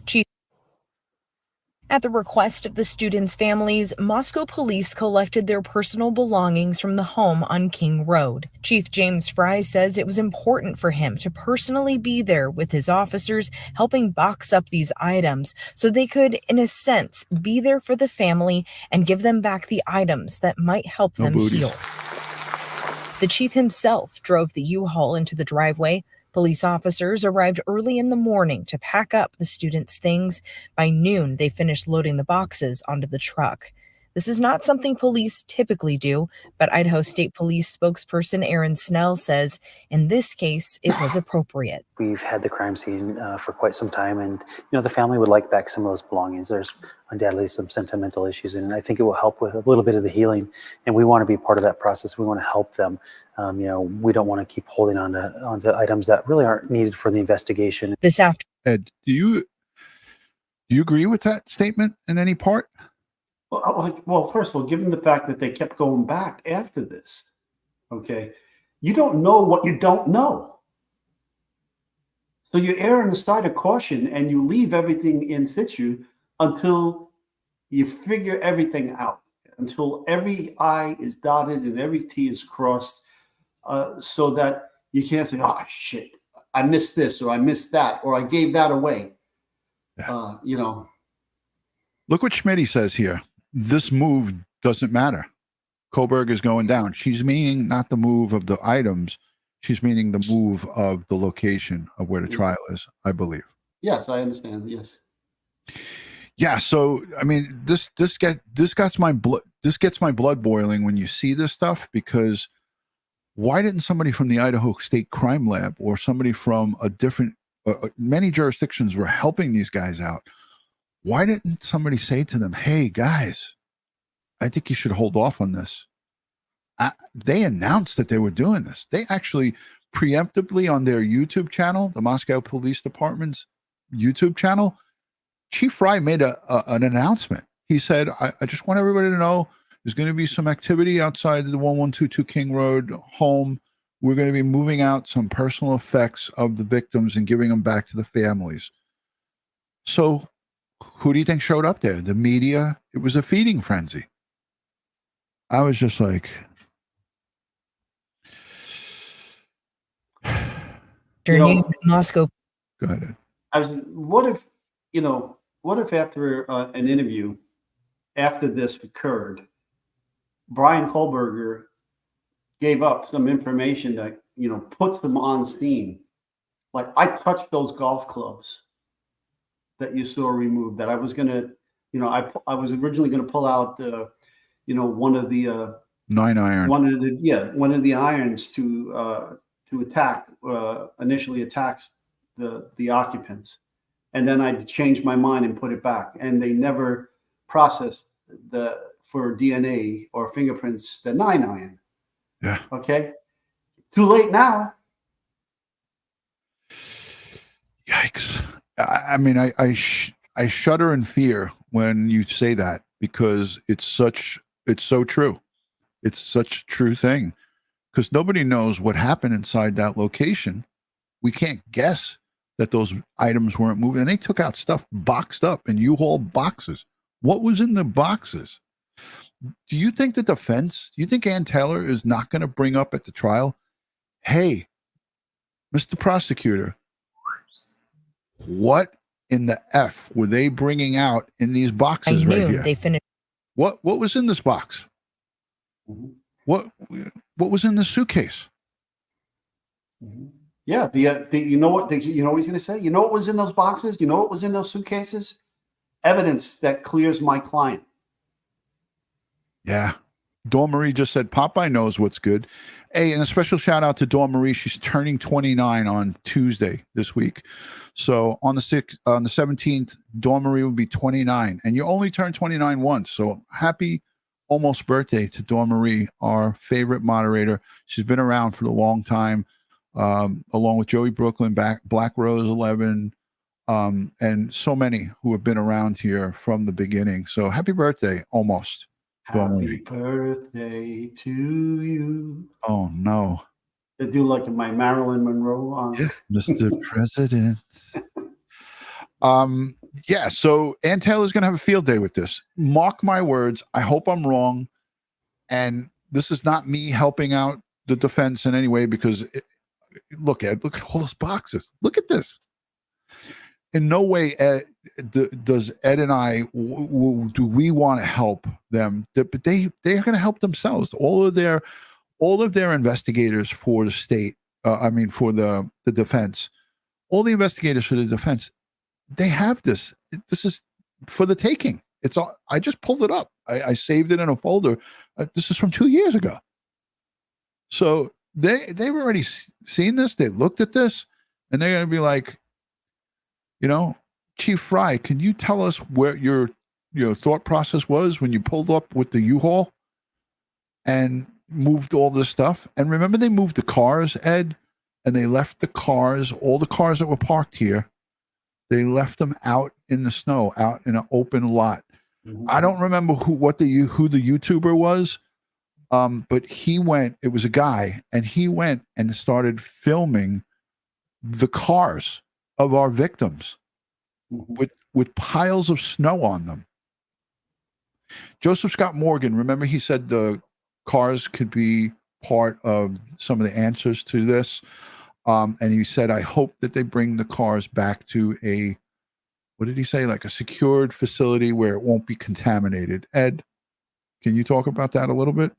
S4: At the request of the students' families, Moscow police collected their personal belongings from the home on King Road. Chief James Fry says it was important for him to personally be there with his officers, helping box up these items so they could, in a sense, be there for the family and give them back the items that might help them heal. The chief himself drove the U-Haul into the driveway. Police officers arrived early in the morning to pack up the students' things. By noon, they finished loading the boxes onto the truck. This is not something police typically do, but Idaho State Police spokesperson Aaron Snell says in this case, it was appropriate.
S12: We've had the crime scene for quite some time, and the family would like back some of those belongings. There's undoubtedly some sentimental issues, and I think it will help with a little bit of the healing, and we want to be part of that process. We want to help them. We don't want to keep holding on to items that really aren't needed for the investigation.
S4: This afternoon,
S1: Ed, do Do you agree with that statement in any part?
S2: Well, first of all, given the fact that they kept going back after this, okay, you don't know what you don't know. So you err on the side of caution and you leave everything in situ until you figure everything out, until every I is dotted and every T is crossed, so that you can't say, oh, shit, I missed this or I missed that or I gave that away.
S1: Yeah.
S2: You know.
S1: Look what Schmitty says here. This move doesn't matter. Kohberger is going down. She's meaning not the move of the items. She's meaning the move of the location of where the trial is, I believe.
S2: Yes, I understand. Yes.
S1: Yeah. So, I mean, this gets my blood boiling when you see this stuff, because why didn't somebody from the Idaho State Crime Lab or somebody from a different, many jurisdictions were helping these guys out. Why didn't somebody say to them, hey, guys, I think you should hold off on this? They announced that they were doing this. They actually preemptively on their YouTube channel, the Moscow Police Department's YouTube channel, Chief Fry made an announcement. He said, I just want everybody to know there's going to be some activity outside the 1122 King Road home. We're going to be moving out some personal effects of the victims and giving them back to the families. So who do you think showed up there? The media? It was a feeding frenzy. I was just like,
S11: Moscow.
S1: Go ahead.
S2: I was. What if after an interview, after this occurred, Bryan Kohberger gave up some information that puts them on scene? Like, I touched those golf clubs that you saw removed. That I was gonna, I was originally gonna pull out, one of the
S1: 9-iron,
S2: one of the irons to attack, initially attack the occupants, and then I changed my mind and put it back, and they never processed for DNA or fingerprints the 9-iron.
S1: Yeah.
S2: Okay. Too late now.
S1: Yikes. I mean, I shudder in fear when you say that, because it's so true. It's such a true thing, because nobody knows what happened inside that location. We can't guess that those items weren't moving. And they took out stuff boxed up in U-Haul boxes. What was in the boxes? Do you think the defense, do you think Ann Taylor is not going to bring up at the trial, hey, Mr. Prosecutor, what in the F were they bringing out in these boxes right here?
S11: They finished.
S1: What was in this box?
S2: Mm-hmm.
S1: What was in this suitcase?
S2: Mm-hmm. Yeah, you know what he's going to say? You know what was in those boxes? You know what was in those suitcases? Evidence that clears my client.
S1: Yeah. Dawn Marie just said Popeye knows what's good. Hey, and a special shout out to Dawn Marie. She's turning 29 on Tuesday this week. So on the 17th, Dawn Marie will be 29, and you only turn 29 once. So happy almost birthday to Dawn Marie, our favorite moderator. She's been around for a long time, along with Joey Brooklyn, Black Rose 11, and so many who have been around here from the beginning. So happy birthday, almost.
S2: Happy birthday to you.
S1: Oh no.
S2: They do like my Marilyn Monroe on
S1: Mr. President. Yeah, so Ann Taylor's gonna have a field day with this. Mark my words. I hope I'm wrong. And this is not me helping out the defense in any way, because look at all those boxes. Look at this. In no way does Ed and I do we want to help them, but they are going to help themselves. All of their investigators for the state, for the defense, all the investigators for the defense, they have this. This is for the taking. It's all. I just pulled it up. I saved it in a folder. This is from 2 years ago. So they've already seen this. They looked at this, and they're going to be like, Chief Fry, can you tell us where your thought process was when you pulled up with the U-Haul and moved all this stuff? And remember, they moved the cars, Ed, and they left the cars, all the cars that were parked here, they left them out in the snow out in an open lot. I don't remember who the YouTuber was, but he went. It was a guy, and he went and started filming the cars of our victims with piles of snow on them. Joseph Scott Morgan, remember he said the cars could be part of some of the answers to this. And he said, I hope that they bring the cars back to a, what did he say? Like a secured facility where it won't be contaminated. Ed, can you talk about that a little bit?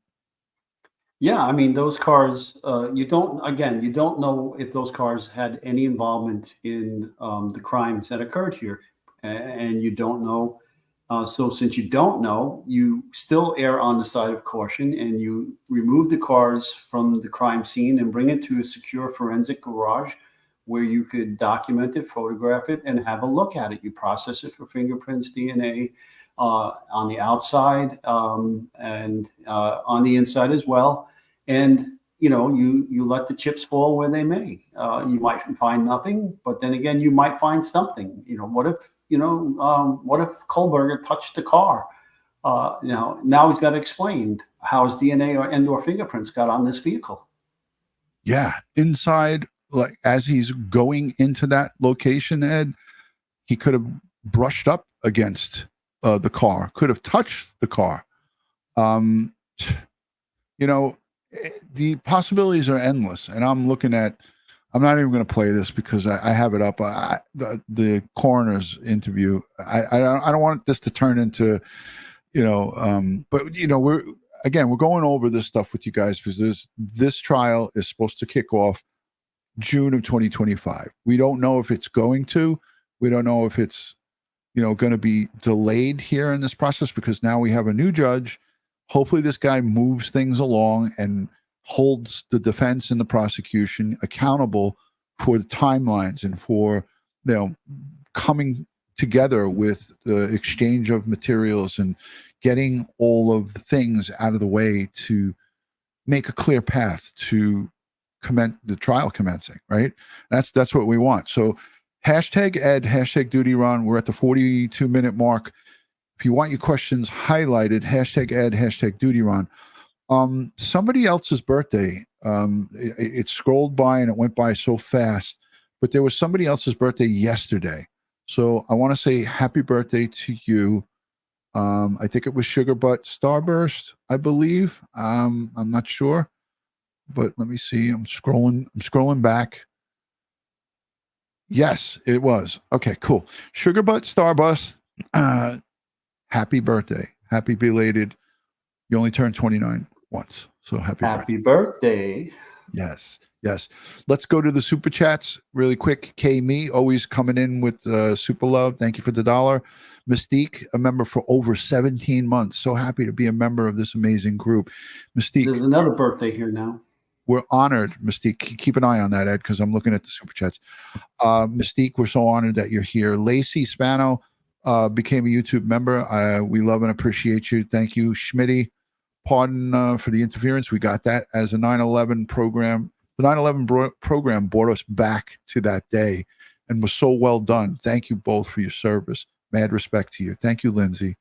S2: Yeah, I mean, those cars, you don't know if those cars had any involvement in the crimes that occurred here. And you don't know. So since you don't know, you still err on the side of caution and you remove the cars from the crime scene and bring it to a secure forensic garage where you could document it, photograph it, and have a look at it. You process it for fingerprints, DNA on the outside and on the inside as well. And, you know, you let the chips fall where they may. You might find nothing, but then again, you might find something. You know, what if Kohberger touched the car? Now he's got to explain how his DNA or fingerprints got on this vehicle.
S1: Yeah, inside, like as he's going into that location, Ed, he could have brushed up against the car, could have touched the car. The possibilities are endless, and I'm looking at. I'm not even going to play this because I have it up. The coroner's interview. I don't want this to turn into, but we're going over this stuff with you guys because this trial is supposed to kick off June of 2025. We don't know if it's going to. We don't know if it's, going to be delayed here in this process because now we have a new judge. Hopefully, this guy moves things along and holds the defense and the prosecution accountable for the timelines and for, coming together with the exchange of materials and getting all of the things out of the way to make a clear path to the trial commencing, right? That's what we want. So hashtag Ed, hashtag DutyRon. We're at the 42-minute mark. If you want your questions highlighted, hashtag Ed, hashtag DutyRon. Somebody else's birthday, it scrolled by and it went by so fast, but there was somebody else's birthday yesterday. So I want to say happy birthday to you. I think it was Sugar Butt Starburst, I believe. I'm not sure, but let me see. I'm scrolling back. Yes, it was. Okay, cool. Sugar Butt Starburst, happy birthday. Happy belated. You only turned 29 once. So happy
S2: birthday.
S1: Yes. Let's go to the super chats really quick. Me always coming in with super love. Thank you for the $1. Mystique, a member for over 17 months. So happy to be a member of this amazing group. Mystique.
S2: There's another birthday here now.
S1: We're honored, Mystique. Keep an eye on that, Ed, because I'm looking at the super chats. Mystique, we're so honored that you're here. Lacey Spano became a YouTube member. We love and appreciate you. Thank you, Schmitty. Pardon for the interference. We got that as a 9/11 program. The 9/11 program brought us back to that day and was so well done. Thank you both for your service. Mad respect to you. Thank you, Lindsay.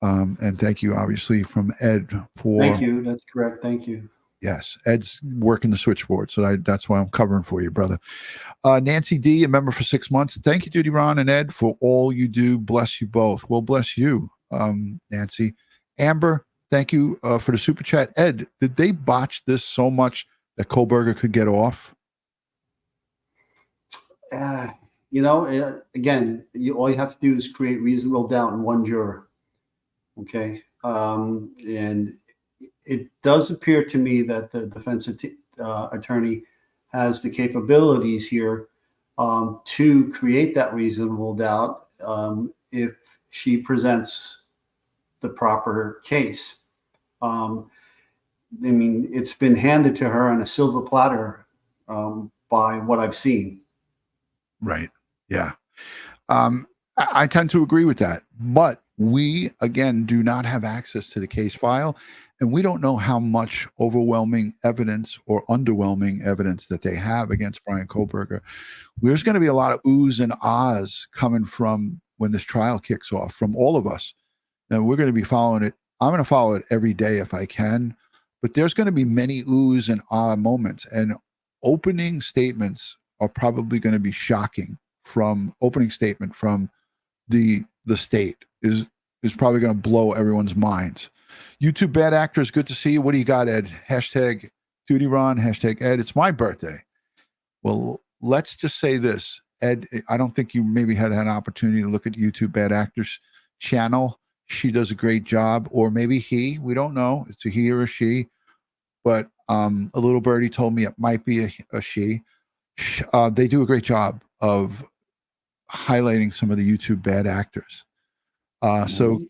S1: And thank you, obviously, from Ed for.
S2: Thank you. That's correct. Thank you.
S1: Yes, Ed's working the switchboard, so that's why I'm covering for you, brother. Nancy D, a member for 6 months. Thank you, DutyRon and Ed, for all you do. Bless you both. Well, bless you, Nancy. Amber, thank you for the super chat. Ed, did they botch this so much that Kohberger could get off?
S2: Again, all you have to do is create reasonable doubt in one juror. Okay, and it does appear to me that the defense attorney has the capabilities here to create that reasonable doubt if she presents the proper case. It's been handed to her on a silver platter by what I've seen.
S1: Right. Yeah. I tend to agree with that. But we, again, do not have access to the case file. And we don't know how much overwhelming evidence or underwhelming evidence that they have against Bryan Kohberger. There's going to be a lot of oohs and ahs coming from when this trial kicks off from all of us. And we're going to be following it. I'm going to follow it every day if I can, but there's going to be many oohs and ah moments, and opening statements are probably going to be shocking. From opening statement from the state is probably going to blow everyone's minds. YouTube bad actors, good to see you. What do you got, Ed? Hashtag DutyRon, hashtag Ed. It's my birthday. Well, let's just say this, Ed. I don't think you maybe had an opportunity to look at YouTube bad actors channel. She does a great job, or maybe he. We don't know. It's a he or a she, but a little birdie told me it might be a she. They do a great job of highlighting some of the YouTube bad actors. So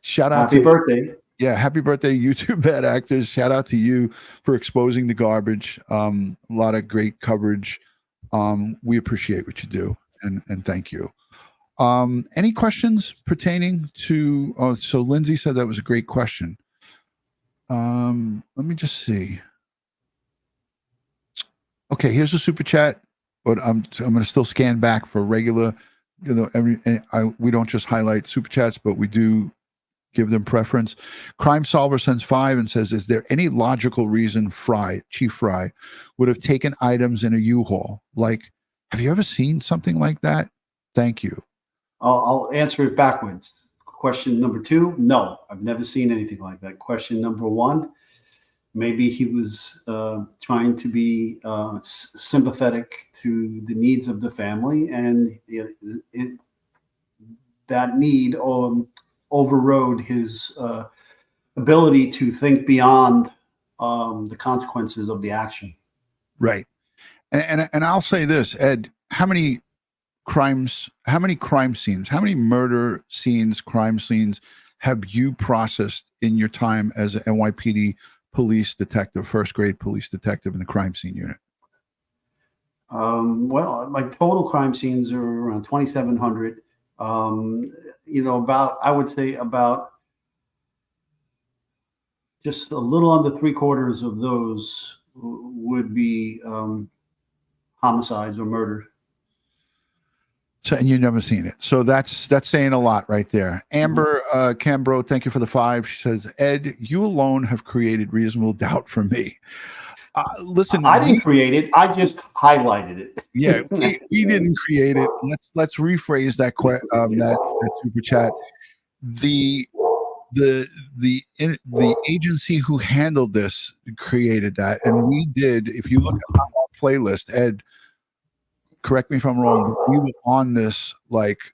S1: shout out
S2: Happy birthday.
S1: Yeah, happy birthday, YouTube bad actors. Shout out to you for exposing the garbage. A lot of great coverage. We appreciate what you do, and thank you. Any questions pertaining to, so Lindsay said that was a great question. Let me just see. Okay, here's a super chat, but I'm going to still scan back for regular, we don't just highlight super chats, but we do give them preference. Crime Solver sends 5 and says, is there any logical reason Chief Fry would have taken items in a U-Haul? Like, have you ever seen something like that? Thank you.
S2: I'll answer it backwards. Question number 2, no, I've never seen anything like that. Question number 1, maybe he was trying to be sympathetic to the needs of the family, and that need overrode his ability to think beyond the consequences of the action.
S1: Right. And I'll say this, Ed, how many crime scenes, how many murder scenes, crime scenes have you processed in your time as an NYPD police detective, first grade police detective in the crime scene unit?
S2: Well, my total crime scenes are around 2,700. I would say about just a little under 3/4 of those would be homicides or murder.
S1: So, and you've never seen it. So that's saying a lot right there. Amber Cambro, thank you for the 5. She says, Ed, you alone have created reasonable doubt for me. Listen,
S2: I didn't create it. I just highlighted it.
S1: Yeah, we didn't create it. Let's rephrase that that super chat. The agency who handled this created that, and we did. If you look at our playlist, Ed, correct me if I'm wrong, we were on this like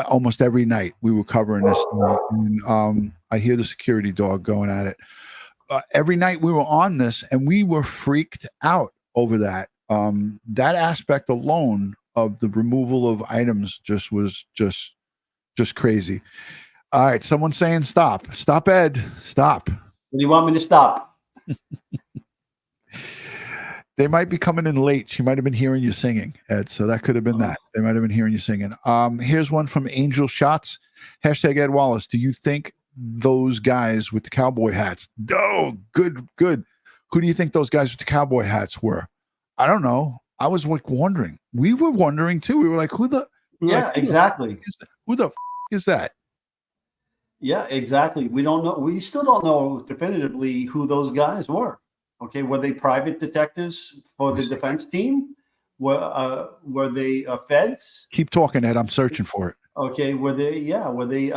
S1: almost every night. We were covering this, and I hear the security dog going at it. Every night we were on this, and we were freaked out over that. That aspect alone of the removal of items was just crazy. All right, someone's saying stop, Ed, stop.
S2: What do you want me to stop?
S1: They might be coming in late. She might have been hearing you singing, Ed. So that could have been that. They might have been hearing you singing. Here's one from Angel Shots. Hashtag Ed Wallace. Do you think those guys with the cowboy hats? Oh, good. Who do you think those guys with the cowboy hats were? I don't know. I was like wondering. We were wondering too. We were like,
S2: exactly.
S1: Who the is that?
S2: Yeah, exactly. We don't know. We still don't know definitively who those guys were. Okay, were they private detectives for the defense team? Were they feds?
S1: Keep talking, Ed. I'm searching for it.
S2: Okay, were they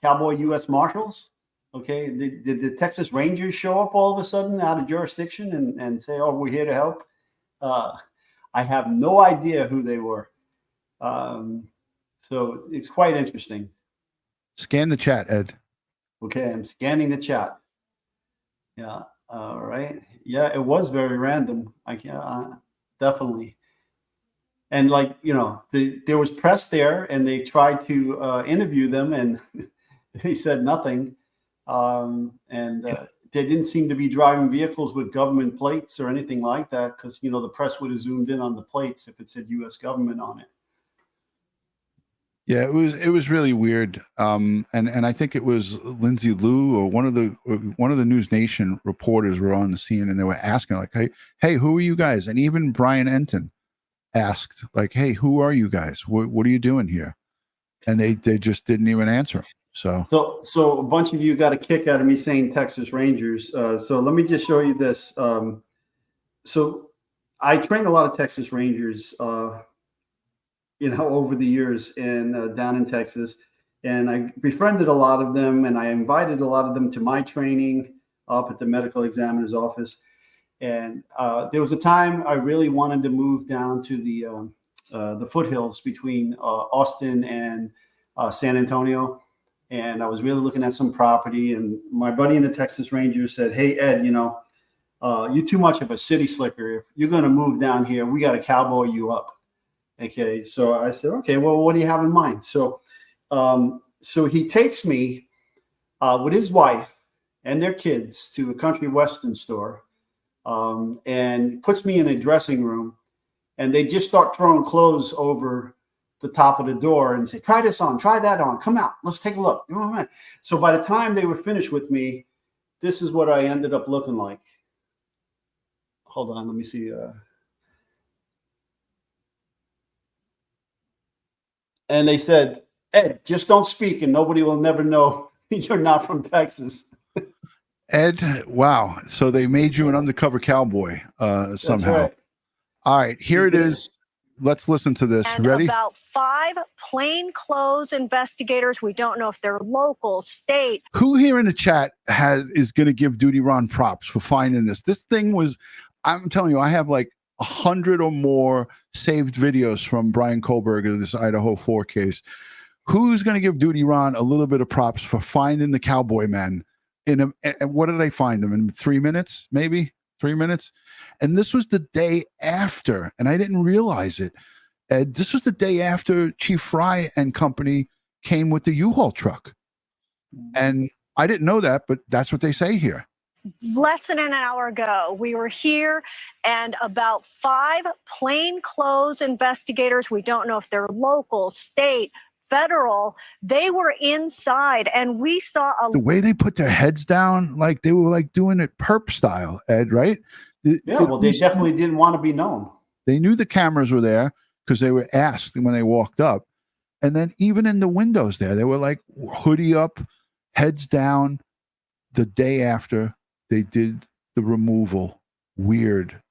S2: cowboy U.S. Marshals? Okay, did the Texas Rangers show up all of a sudden out of jurisdiction and say, "Oh, we're here to help"? I have no idea who they were. So it's quite interesting.
S1: Scan the chat, Ed.
S2: Okay, I'm scanning the chat. Yeah. All right. Yeah, it was very random. Definitely. And there was press there, and they tried to interview them, and they said nothing. They didn't seem to be driving vehicles with government plates or anything like that, because the press would have zoomed in on the plates if it said U.S. government on it.
S1: Yeah, it was really weird. And I think it was Lindsay Liu or one of the News Nation reporters were on the scene, and they were asking like, hey, who are you guys? And even Brian Enton asked like, hey, who are you guys? What are you doing here? and they just didn't even answer them.
S2: So a bunch of you got a kick out of me saying Texas Rangers. So let me just show you this. So I trained a lot of Texas Rangers, over the years and down in Texas, and I befriended a lot of them, and I invited a lot of them to my training up at the medical examiner's office. And there was a time I really wanted to move down to the foothills between Austin and San Antonio. And I was really looking at some property, and my buddy in the Texas Rangers said, "Hey, Ed, you're too much of a city slicker. If you're going to move down here, we got to cowboy you up." Okay. So I said, "Okay, well, what do you have in mind?" So he takes me with his wife and their kids to a country western store, and puts me in a dressing room, and they just start throwing clothes over the top of the door and say, "Try this on, try that on, come out, let's take a look." All right. So by the time they were finished with me, this is what I ended up looking like. Hold on, let me see. And they said, "Ed, just don't speak and nobody will never know you're not from Texas."
S1: Ed, wow. So they made you an undercover cowboy somehow.
S2: Right.
S1: All right, here it is. Let's listen to this.
S13: And
S1: Ready?
S13: about 5 plainclothes investigators. We don't know if they're local, state.
S1: Who here in the chat is going to give DutyRon props for finding this? This thing was, I'm telling you, I have like 100 or more saved videos from Bryan Kohberger, this Idaho 4 case. Who's going to give DutyRon a little bit of props for finding the cowboy men? What did I find them in 3 minutes? Maybe 3 minutes. And this was the day after, and I didn't realize it. This was the day after Chief Fry and company came with the U-Haul truck. And I didn't know that, but that's what they say here.
S13: Less than an hour ago, we were here, and about 5 plainclothes investigators. We don't know if they're local, state, federal. They were inside, and we saw
S1: the way they put their heads down, like they were like doing it perp style, Ed, right?
S2: Yeah, well, they definitely didn't want to be known.
S1: They knew the cameras were there because they were asked when they walked up. And then even in the windows there, they were like hoodie up, heads down. The day after they did the removal. Weird.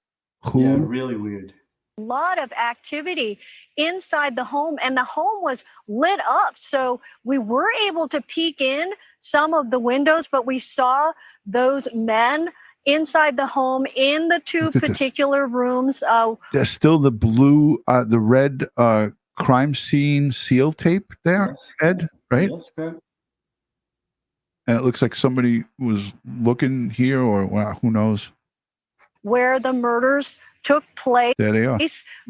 S2: Yeah, really weird.
S13: a lot of activity inside the home, and the home was lit up. So we were able to peek in some of the windows, but we saw those men inside the home in the two particular rooms.
S1: There's still the blue, the red crime scene seal tape there, yes. Ed, right?
S2: Yes, correct.
S1: And it looks like somebody was looking here, or well, who knows?
S13: Where the murders took place.
S1: There they are.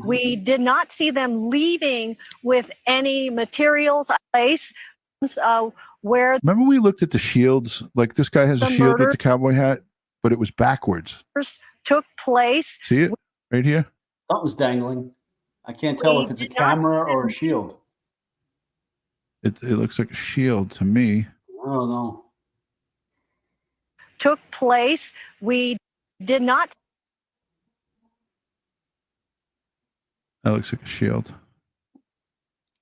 S13: We did not see them leaving with any materials. Where
S1: remember we looked at the shields? Like this guy has a shield with the cowboy hat, but it was backwards.
S13: Took place.
S1: See it right here?
S2: Something's dangling. I can't tell if it's a camera or a shield.
S1: It looks like a shield to me.
S2: I don't know.
S13: Took place. We did not
S1: That looks like a shield.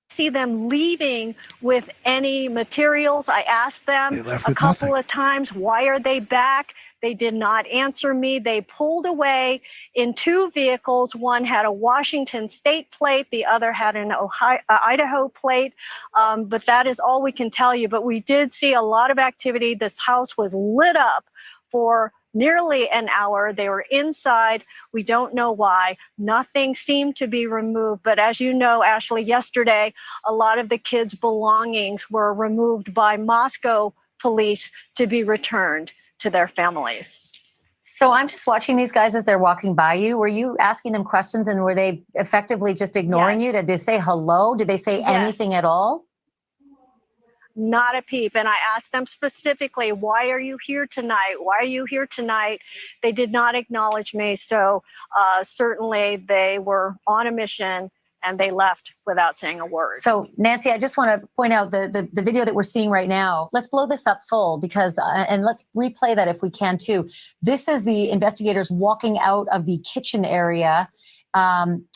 S13: See them leaving with any materials. I asked them a couple of times, why are they back? They did not answer me. They pulled away in two vehicles. One had a Washington state plate. The other had an Idaho plate. But that is all we can tell you. But we did see a lot of activity. This house was lit up for nearly an hour. They were inside. We don't know why. Nothing seemed to be removed. But as you know, Ashley, yesterday, a lot of the kids' belongings were removed by Moscow police to be returned to their families.
S14: So I'm just watching these guys as they're walking by you. Were you asking them questions, and were they effectively just ignoring you? Did they say hello? Did they say anything at all?
S13: Not a peep. And I asked them specifically, why are you here tonight? Why are you here tonight? They did not acknowledge me. So certainly they were on a mission and they left without saying a word.
S14: So Nancy, I just want to point out the video that we're seeing right now. Let's blow this up full because, and let's replay that if we can too. This is the investigators walking out of the kitchen area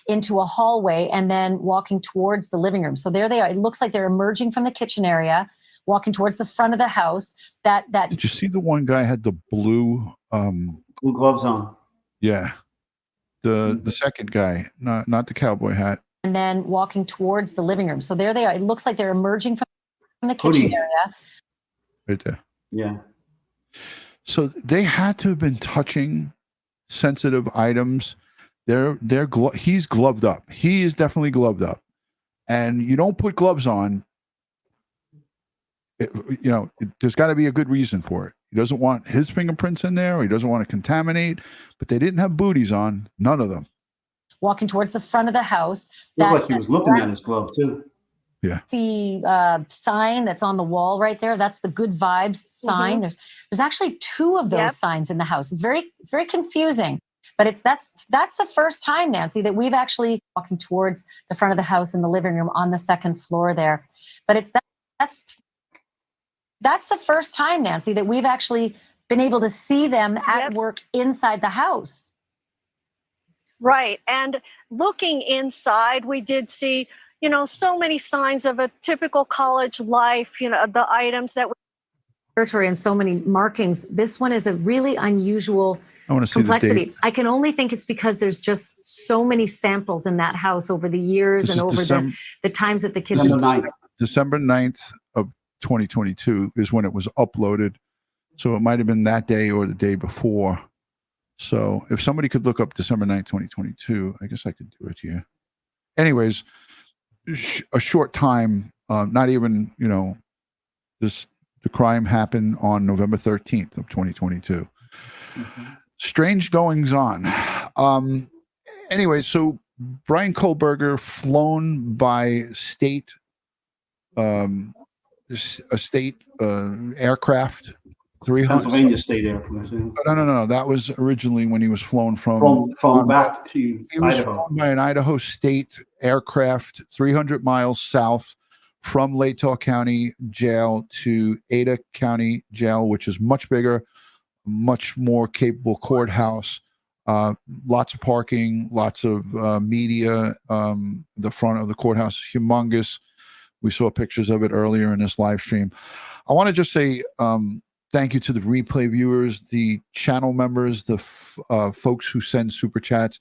S14: into a hallway and then walking towards the living room. So there they are. It looks like they're emerging from the kitchen area, walking towards the front of the house.
S1: Did you see the one guy had the blue
S2: blue gloves on?
S1: Yeah. The second guy, not the cowboy hat.
S14: And then walking towards the living room. So there they are. It looks like they're emerging from the kitchen area.
S1: Right there.
S2: Yeah.
S1: So they had to have been touching sensitive items. He's gloved up. He is definitely gloved up. And you don't put gloves on. There's got to be a good reason for it. He doesn't want his fingerprints in there, or he doesn't want to contaminate, but they didn't have booties on. None of them.
S14: Walking towards the front of the house.
S2: Looked like he was looking at his glove too.
S1: Yeah.
S14: The sign that's on the wall right there. That's the good vibes sign.
S13: Mhm.
S14: There's actually 2 of those signs in the house. It's very confusing. But that's the first time, Nancy, that we've actually walking towards the front of the house in the living room on the second floor there. But that's the first time, Nancy, that we've actually been able to see them at work inside the house.
S13: Right. And looking inside, we did see, so many signs of a typical college life, the items that
S14: territory and so many markings. This one is a really unusual
S1: I want to see
S14: complexity.
S1: the date.
S14: I can only think it's because there's just so many samples in that house over the years
S1: This
S14: and
S1: is
S14: over the times that the kids.
S1: December 9th of 2022 is when it was uploaded. So it might have been that day or the day before. So if somebody could look up December 9th, 2022, I guess I could do it here. Anyways, a short time, not even, the crime happened on November 13th of 2022. Mm-hmm. Strange goings on. Anyway, so Bryan Kohberger flown by state, aircraft.
S2: Pennsylvania State Air Force. Yeah.
S1: No. That was originally when he was flown from
S2: back to
S1: he was
S2: Idaho.
S1: flown by an Idaho State aircraft 300 miles south from Latah County Jail to Ada County Jail, which is much bigger, much more capable courthouse. Lots of parking, lots of media. The front of the courthouse is humongous. We saw pictures of it earlier in this live stream. I want to just say thank you to the replay viewers, the channel members, the folks who send super chats,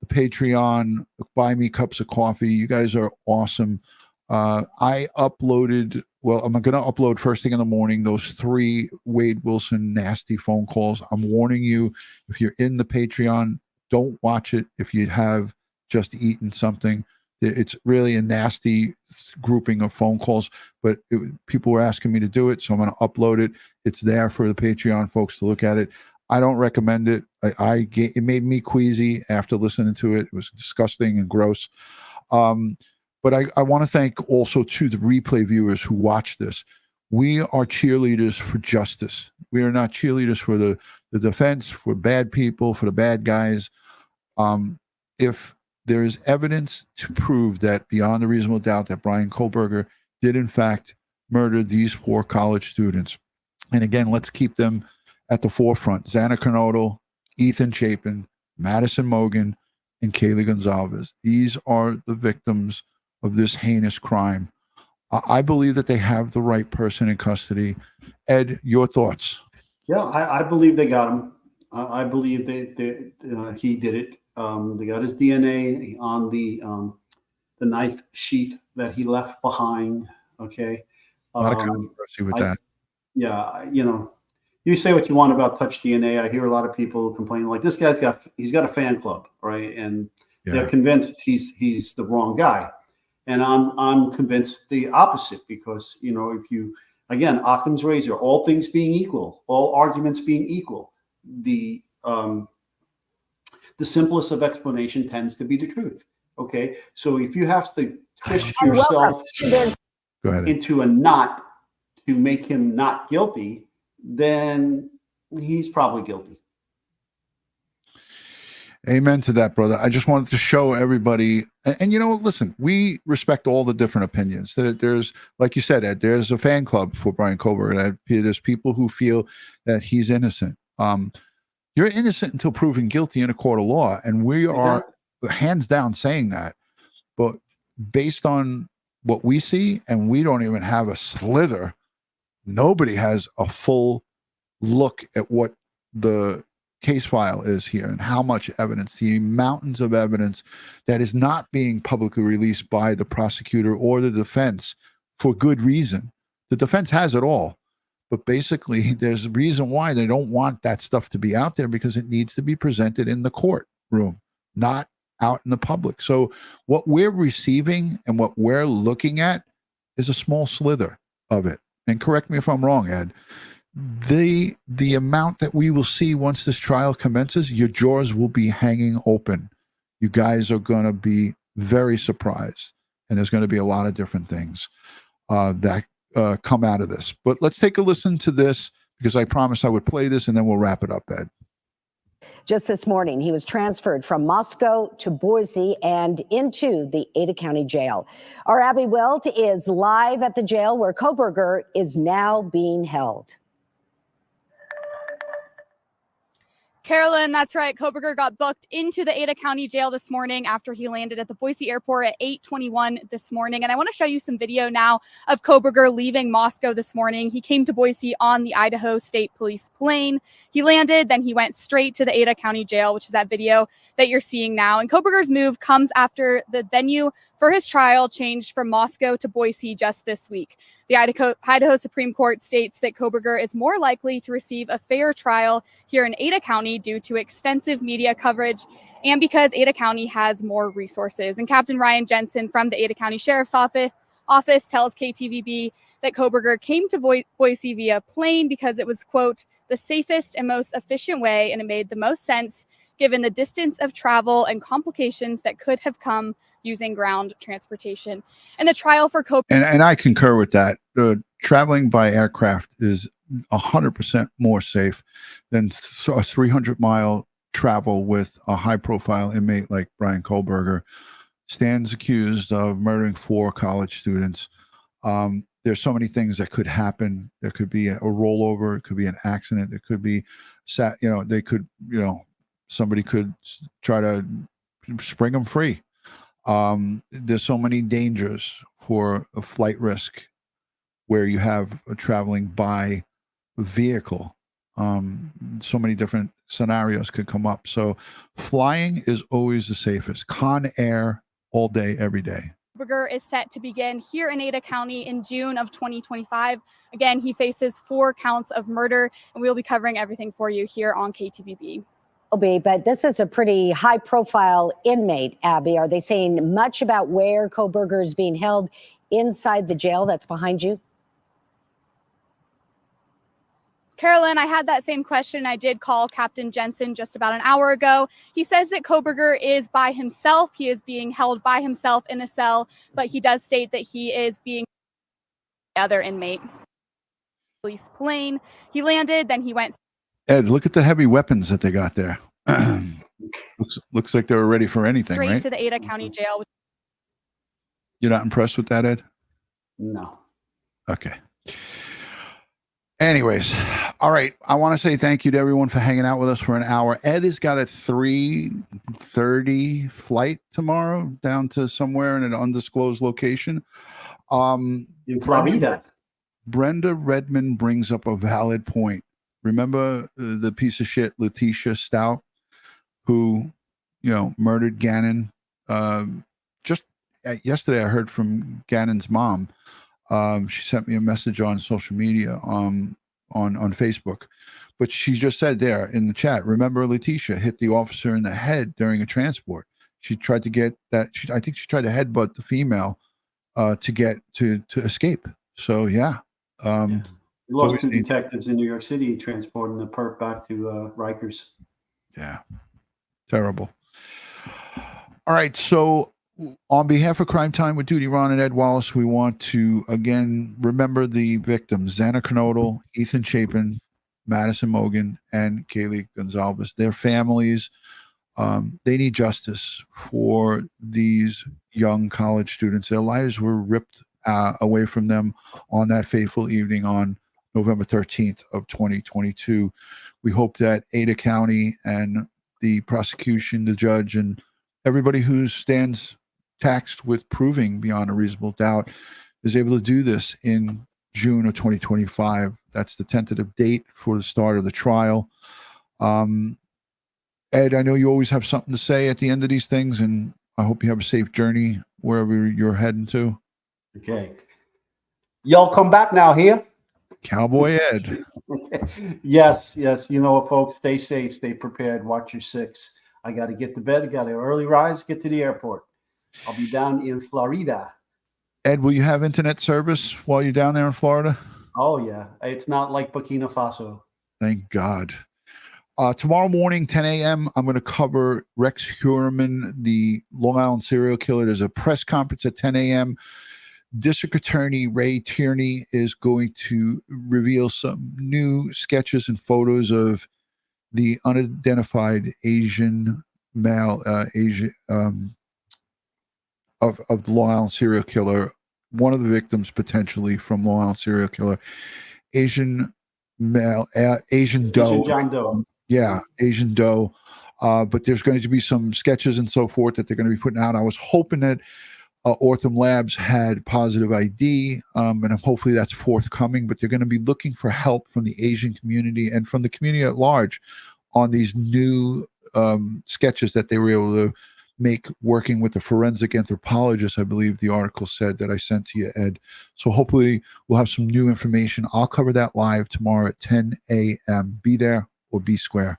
S1: the Patreon, buy me cups of coffee. You guys are awesome. I uploaded, I'm going to upload first thing in the morning, those 3 Wade Wilson nasty phone calls. I'm warning you, if you're in the Patreon, don't watch it if you have just eaten something. It's really a nasty grouping of phone calls, but people were asking me to do it, so I'm going to upload it. It's there for the Patreon folks to look at it. I don't recommend it. It made me queasy after listening to it. It was disgusting and gross. But I want to thank also to the replay viewers who watch this. We are cheerleaders for justice. We are not cheerleaders for the defense, for bad people, for the bad guys. If there is evidence to prove that beyond a reasonable doubt that Bryan Kohberger did in fact murder these 4 college students. And again, let's keep them at the forefront. Xana Kernodle, Ethan Chapin, Madison Mogan, and Kaylee Gonzalez. These are the victims of this heinous crime. I believe that they have the right person in custody. Ed, your thoughts?
S2: Yeah, I believe they got him. I believe that he did it. They got his DNA on the knife sheath that he left behind. Okay.
S1: A lot of controversy with that.
S2: Yeah, you say what you want about Touch DNA. I hear a lot of people complaining like this guy's got a fan club, right? And they're convinced he's the wrong guy. And I'm convinced the opposite, because if you, again, Occam's razor, all things being equal, all arguments being equal, the simplest of explanation tends to be the truth. Okay, so if you have to twist yourself into a knot to make him not guilty, then he's probably guilty.
S1: Amen to that, brother. I just wanted to show everybody, and listen, we respect all the different opinions. There's, like you said, Ed, there's a fan club for Bryan Kohberger. There's people who feel that he's innocent. You're innocent until proven guilty in a court of law, and we are hands down saying that. But based on what we see, and we don't even have a slither, nobody has a full look at what the case file is here and how much evidence, the mountains of evidence that is not being publicly released by the prosecutor or the defense for good reason. The defense has it all, but basically there's a reason why they don't want that stuff to be out there, because it needs to be presented in the courtroom, not out in the public. So what we're receiving and what we're looking at is a small slither of it. And correct me if I'm wrong, Ed. The amount that we will see once this trial commences, your jaws will be hanging open. You guys are going to be very surprised, and there's going to be a lot of different things that come out of this. But let's take a listen to this, because I promised I would play this, and then we'll wrap it up, Ed.
S15: Just this morning, he was transferred from Moscow to Boise and into the Ada County Jail. Our Abby Welt is live at the jail where Kohberger is now being held.
S16: Carolyn, that's right. Kohberger got booked into the Ada County Jail this morning after he landed at the Boise airport at 8:21 this morning. And I want to show you some video now of Kohberger leaving Moscow this morning. He came to Boise on the Idaho State Police plane. He landed, then he went straight to the Ada County Jail, which is that video that you're seeing now. And Kohberger's move comes after the venue for his trial changed from Moscow to Boise just this week. The Idaho Supreme Court states that Kohberger is more likely to receive a fair trial here in Ada County due to extensive media coverage and because Ada County has more resources. And Captain Ryan Jensen from the Ada County Sheriff's Office tells KTVB that Kohberger came to Boise via plane because it was, quote, the safest and most efficient way, and it made the most sense given the distance of travel and complications that could have come using ground transportation. And the trial for Kohberger...
S1: And I concur with that. Traveling by aircraft is 100% more safe than a 300-mile travel with a high-profile inmate like Bryan Kohberger. Stands accused of murdering 4 college students. There's so many things that could happen. There could be a rollover. It could be an accident. It could be, somebody could try to spring them free. There's so many dangers for a flight risk where you have traveling by vehicle. So many different scenarios could come up. So flying is always the safest. Con Air all day, every day.
S16: Kohberger is set to begin here in Ada County in June of 2025. Again, he faces 4 counts of murder, and we'll be covering everything for you here on KTVB.
S15: But this is a pretty high-profile inmate, Abby. Are they saying much about where Kohberger is being held inside the jail that's behind you?
S16: Carolyn, I had that same question. I did call Captain Jensen just about an hour ago. He says that Kohberger is by himself. He is being held by himself in a cell, but he does state that he is being the other inmate. Police plane. He landed, then he went.
S1: Ed, look at the heavy weapons that they got there. looks like they were ready for anything,
S16: straight
S1: right?
S16: to the Ada County Jail.
S1: You're not impressed with that, Ed?
S2: No.
S1: Okay. Anyways, all right. I want to say thank you to everyone for hanging out with us for an hour. Ed has got a 3:30 flight tomorrow down to somewhere in an undisclosed location.
S2: In Florida.
S1: Brenda Redmond brings up a valid point. Remember the piece of shit Letitia Stout, who, murdered Gannon? Just yesterday, I heard from Gannon's mom. She sent me a message on social media, on Facebook, but she just said there in the chat, remember Letitia hit the officer in the head during a transport. She tried to get that. I think she tried to headbutt the female to get to escape. So yeah.
S2: We lost 2 detectives in New York City transporting the perp back to Rikers.
S1: Yeah. Terrible. All right. So on behalf of Crime Time with DutyRon and Ed Wallace, we want to again remember the victims: Xana Kernodle, Ethan Chapin, Madison Mogan, and Kaylee Gonzalez. Their families, they need justice for these young college students. Their lives were ripped away from them on that fateful evening on November 13th of 2022. We hope that Ada County and the prosecution, the judge, and everybody who stands taxed with proving beyond a reasonable doubt is able to do this in June of 2025. That's the tentative date for the start of the trial. Ed, I know you always have something to say at the end of these things, and I hope you have a safe journey wherever you're heading to.
S2: Okay. Y'all come back now here.
S1: Cowboy Ed.
S2: Yes. You know what, folks? Stay safe, stay prepared, watch your six. I got to get to bed. I got to early rise, get to the airport. I'll be down in Florida.
S1: Ed, will you have internet service while you're down there in Florida?
S2: Oh, yeah. It's not like Burkina Faso.
S1: Thank God. Tomorrow morning, 10 a.m., I'm going to cover Rex Heuermann, the Long Island serial killer. There's a press conference at 10 a.m. District Attorney Ray Tierney is going to reveal some new sketches and photos of the unidentified Asian male, of the Long Island serial killer, one of the victims potentially from Long Island serial killer, Asian male, Asian Doe.
S2: Asian John Doe.
S1: Yeah, Asian Doe. But there's going to be some sketches and so forth that they're going to be putting out. I was hoping that Ortham Labs had positive ID, and hopefully that's forthcoming, but they're going to be looking for help from the Asian community and from the community at large on these new sketches that they were able to make working with the forensic anthropologist, I believe the article said that I sent to you, Ed. So hopefully we'll have some new information. I'll cover that live tomorrow at 10 a.m. Be there or be square.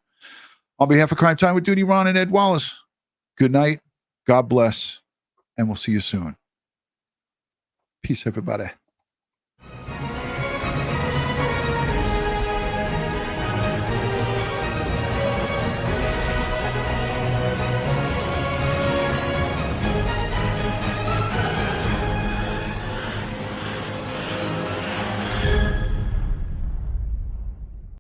S1: On behalf of Crime Time with DutyRon and Ed Wallace, good night, God bless, and we'll see you soon. Peace, everybody.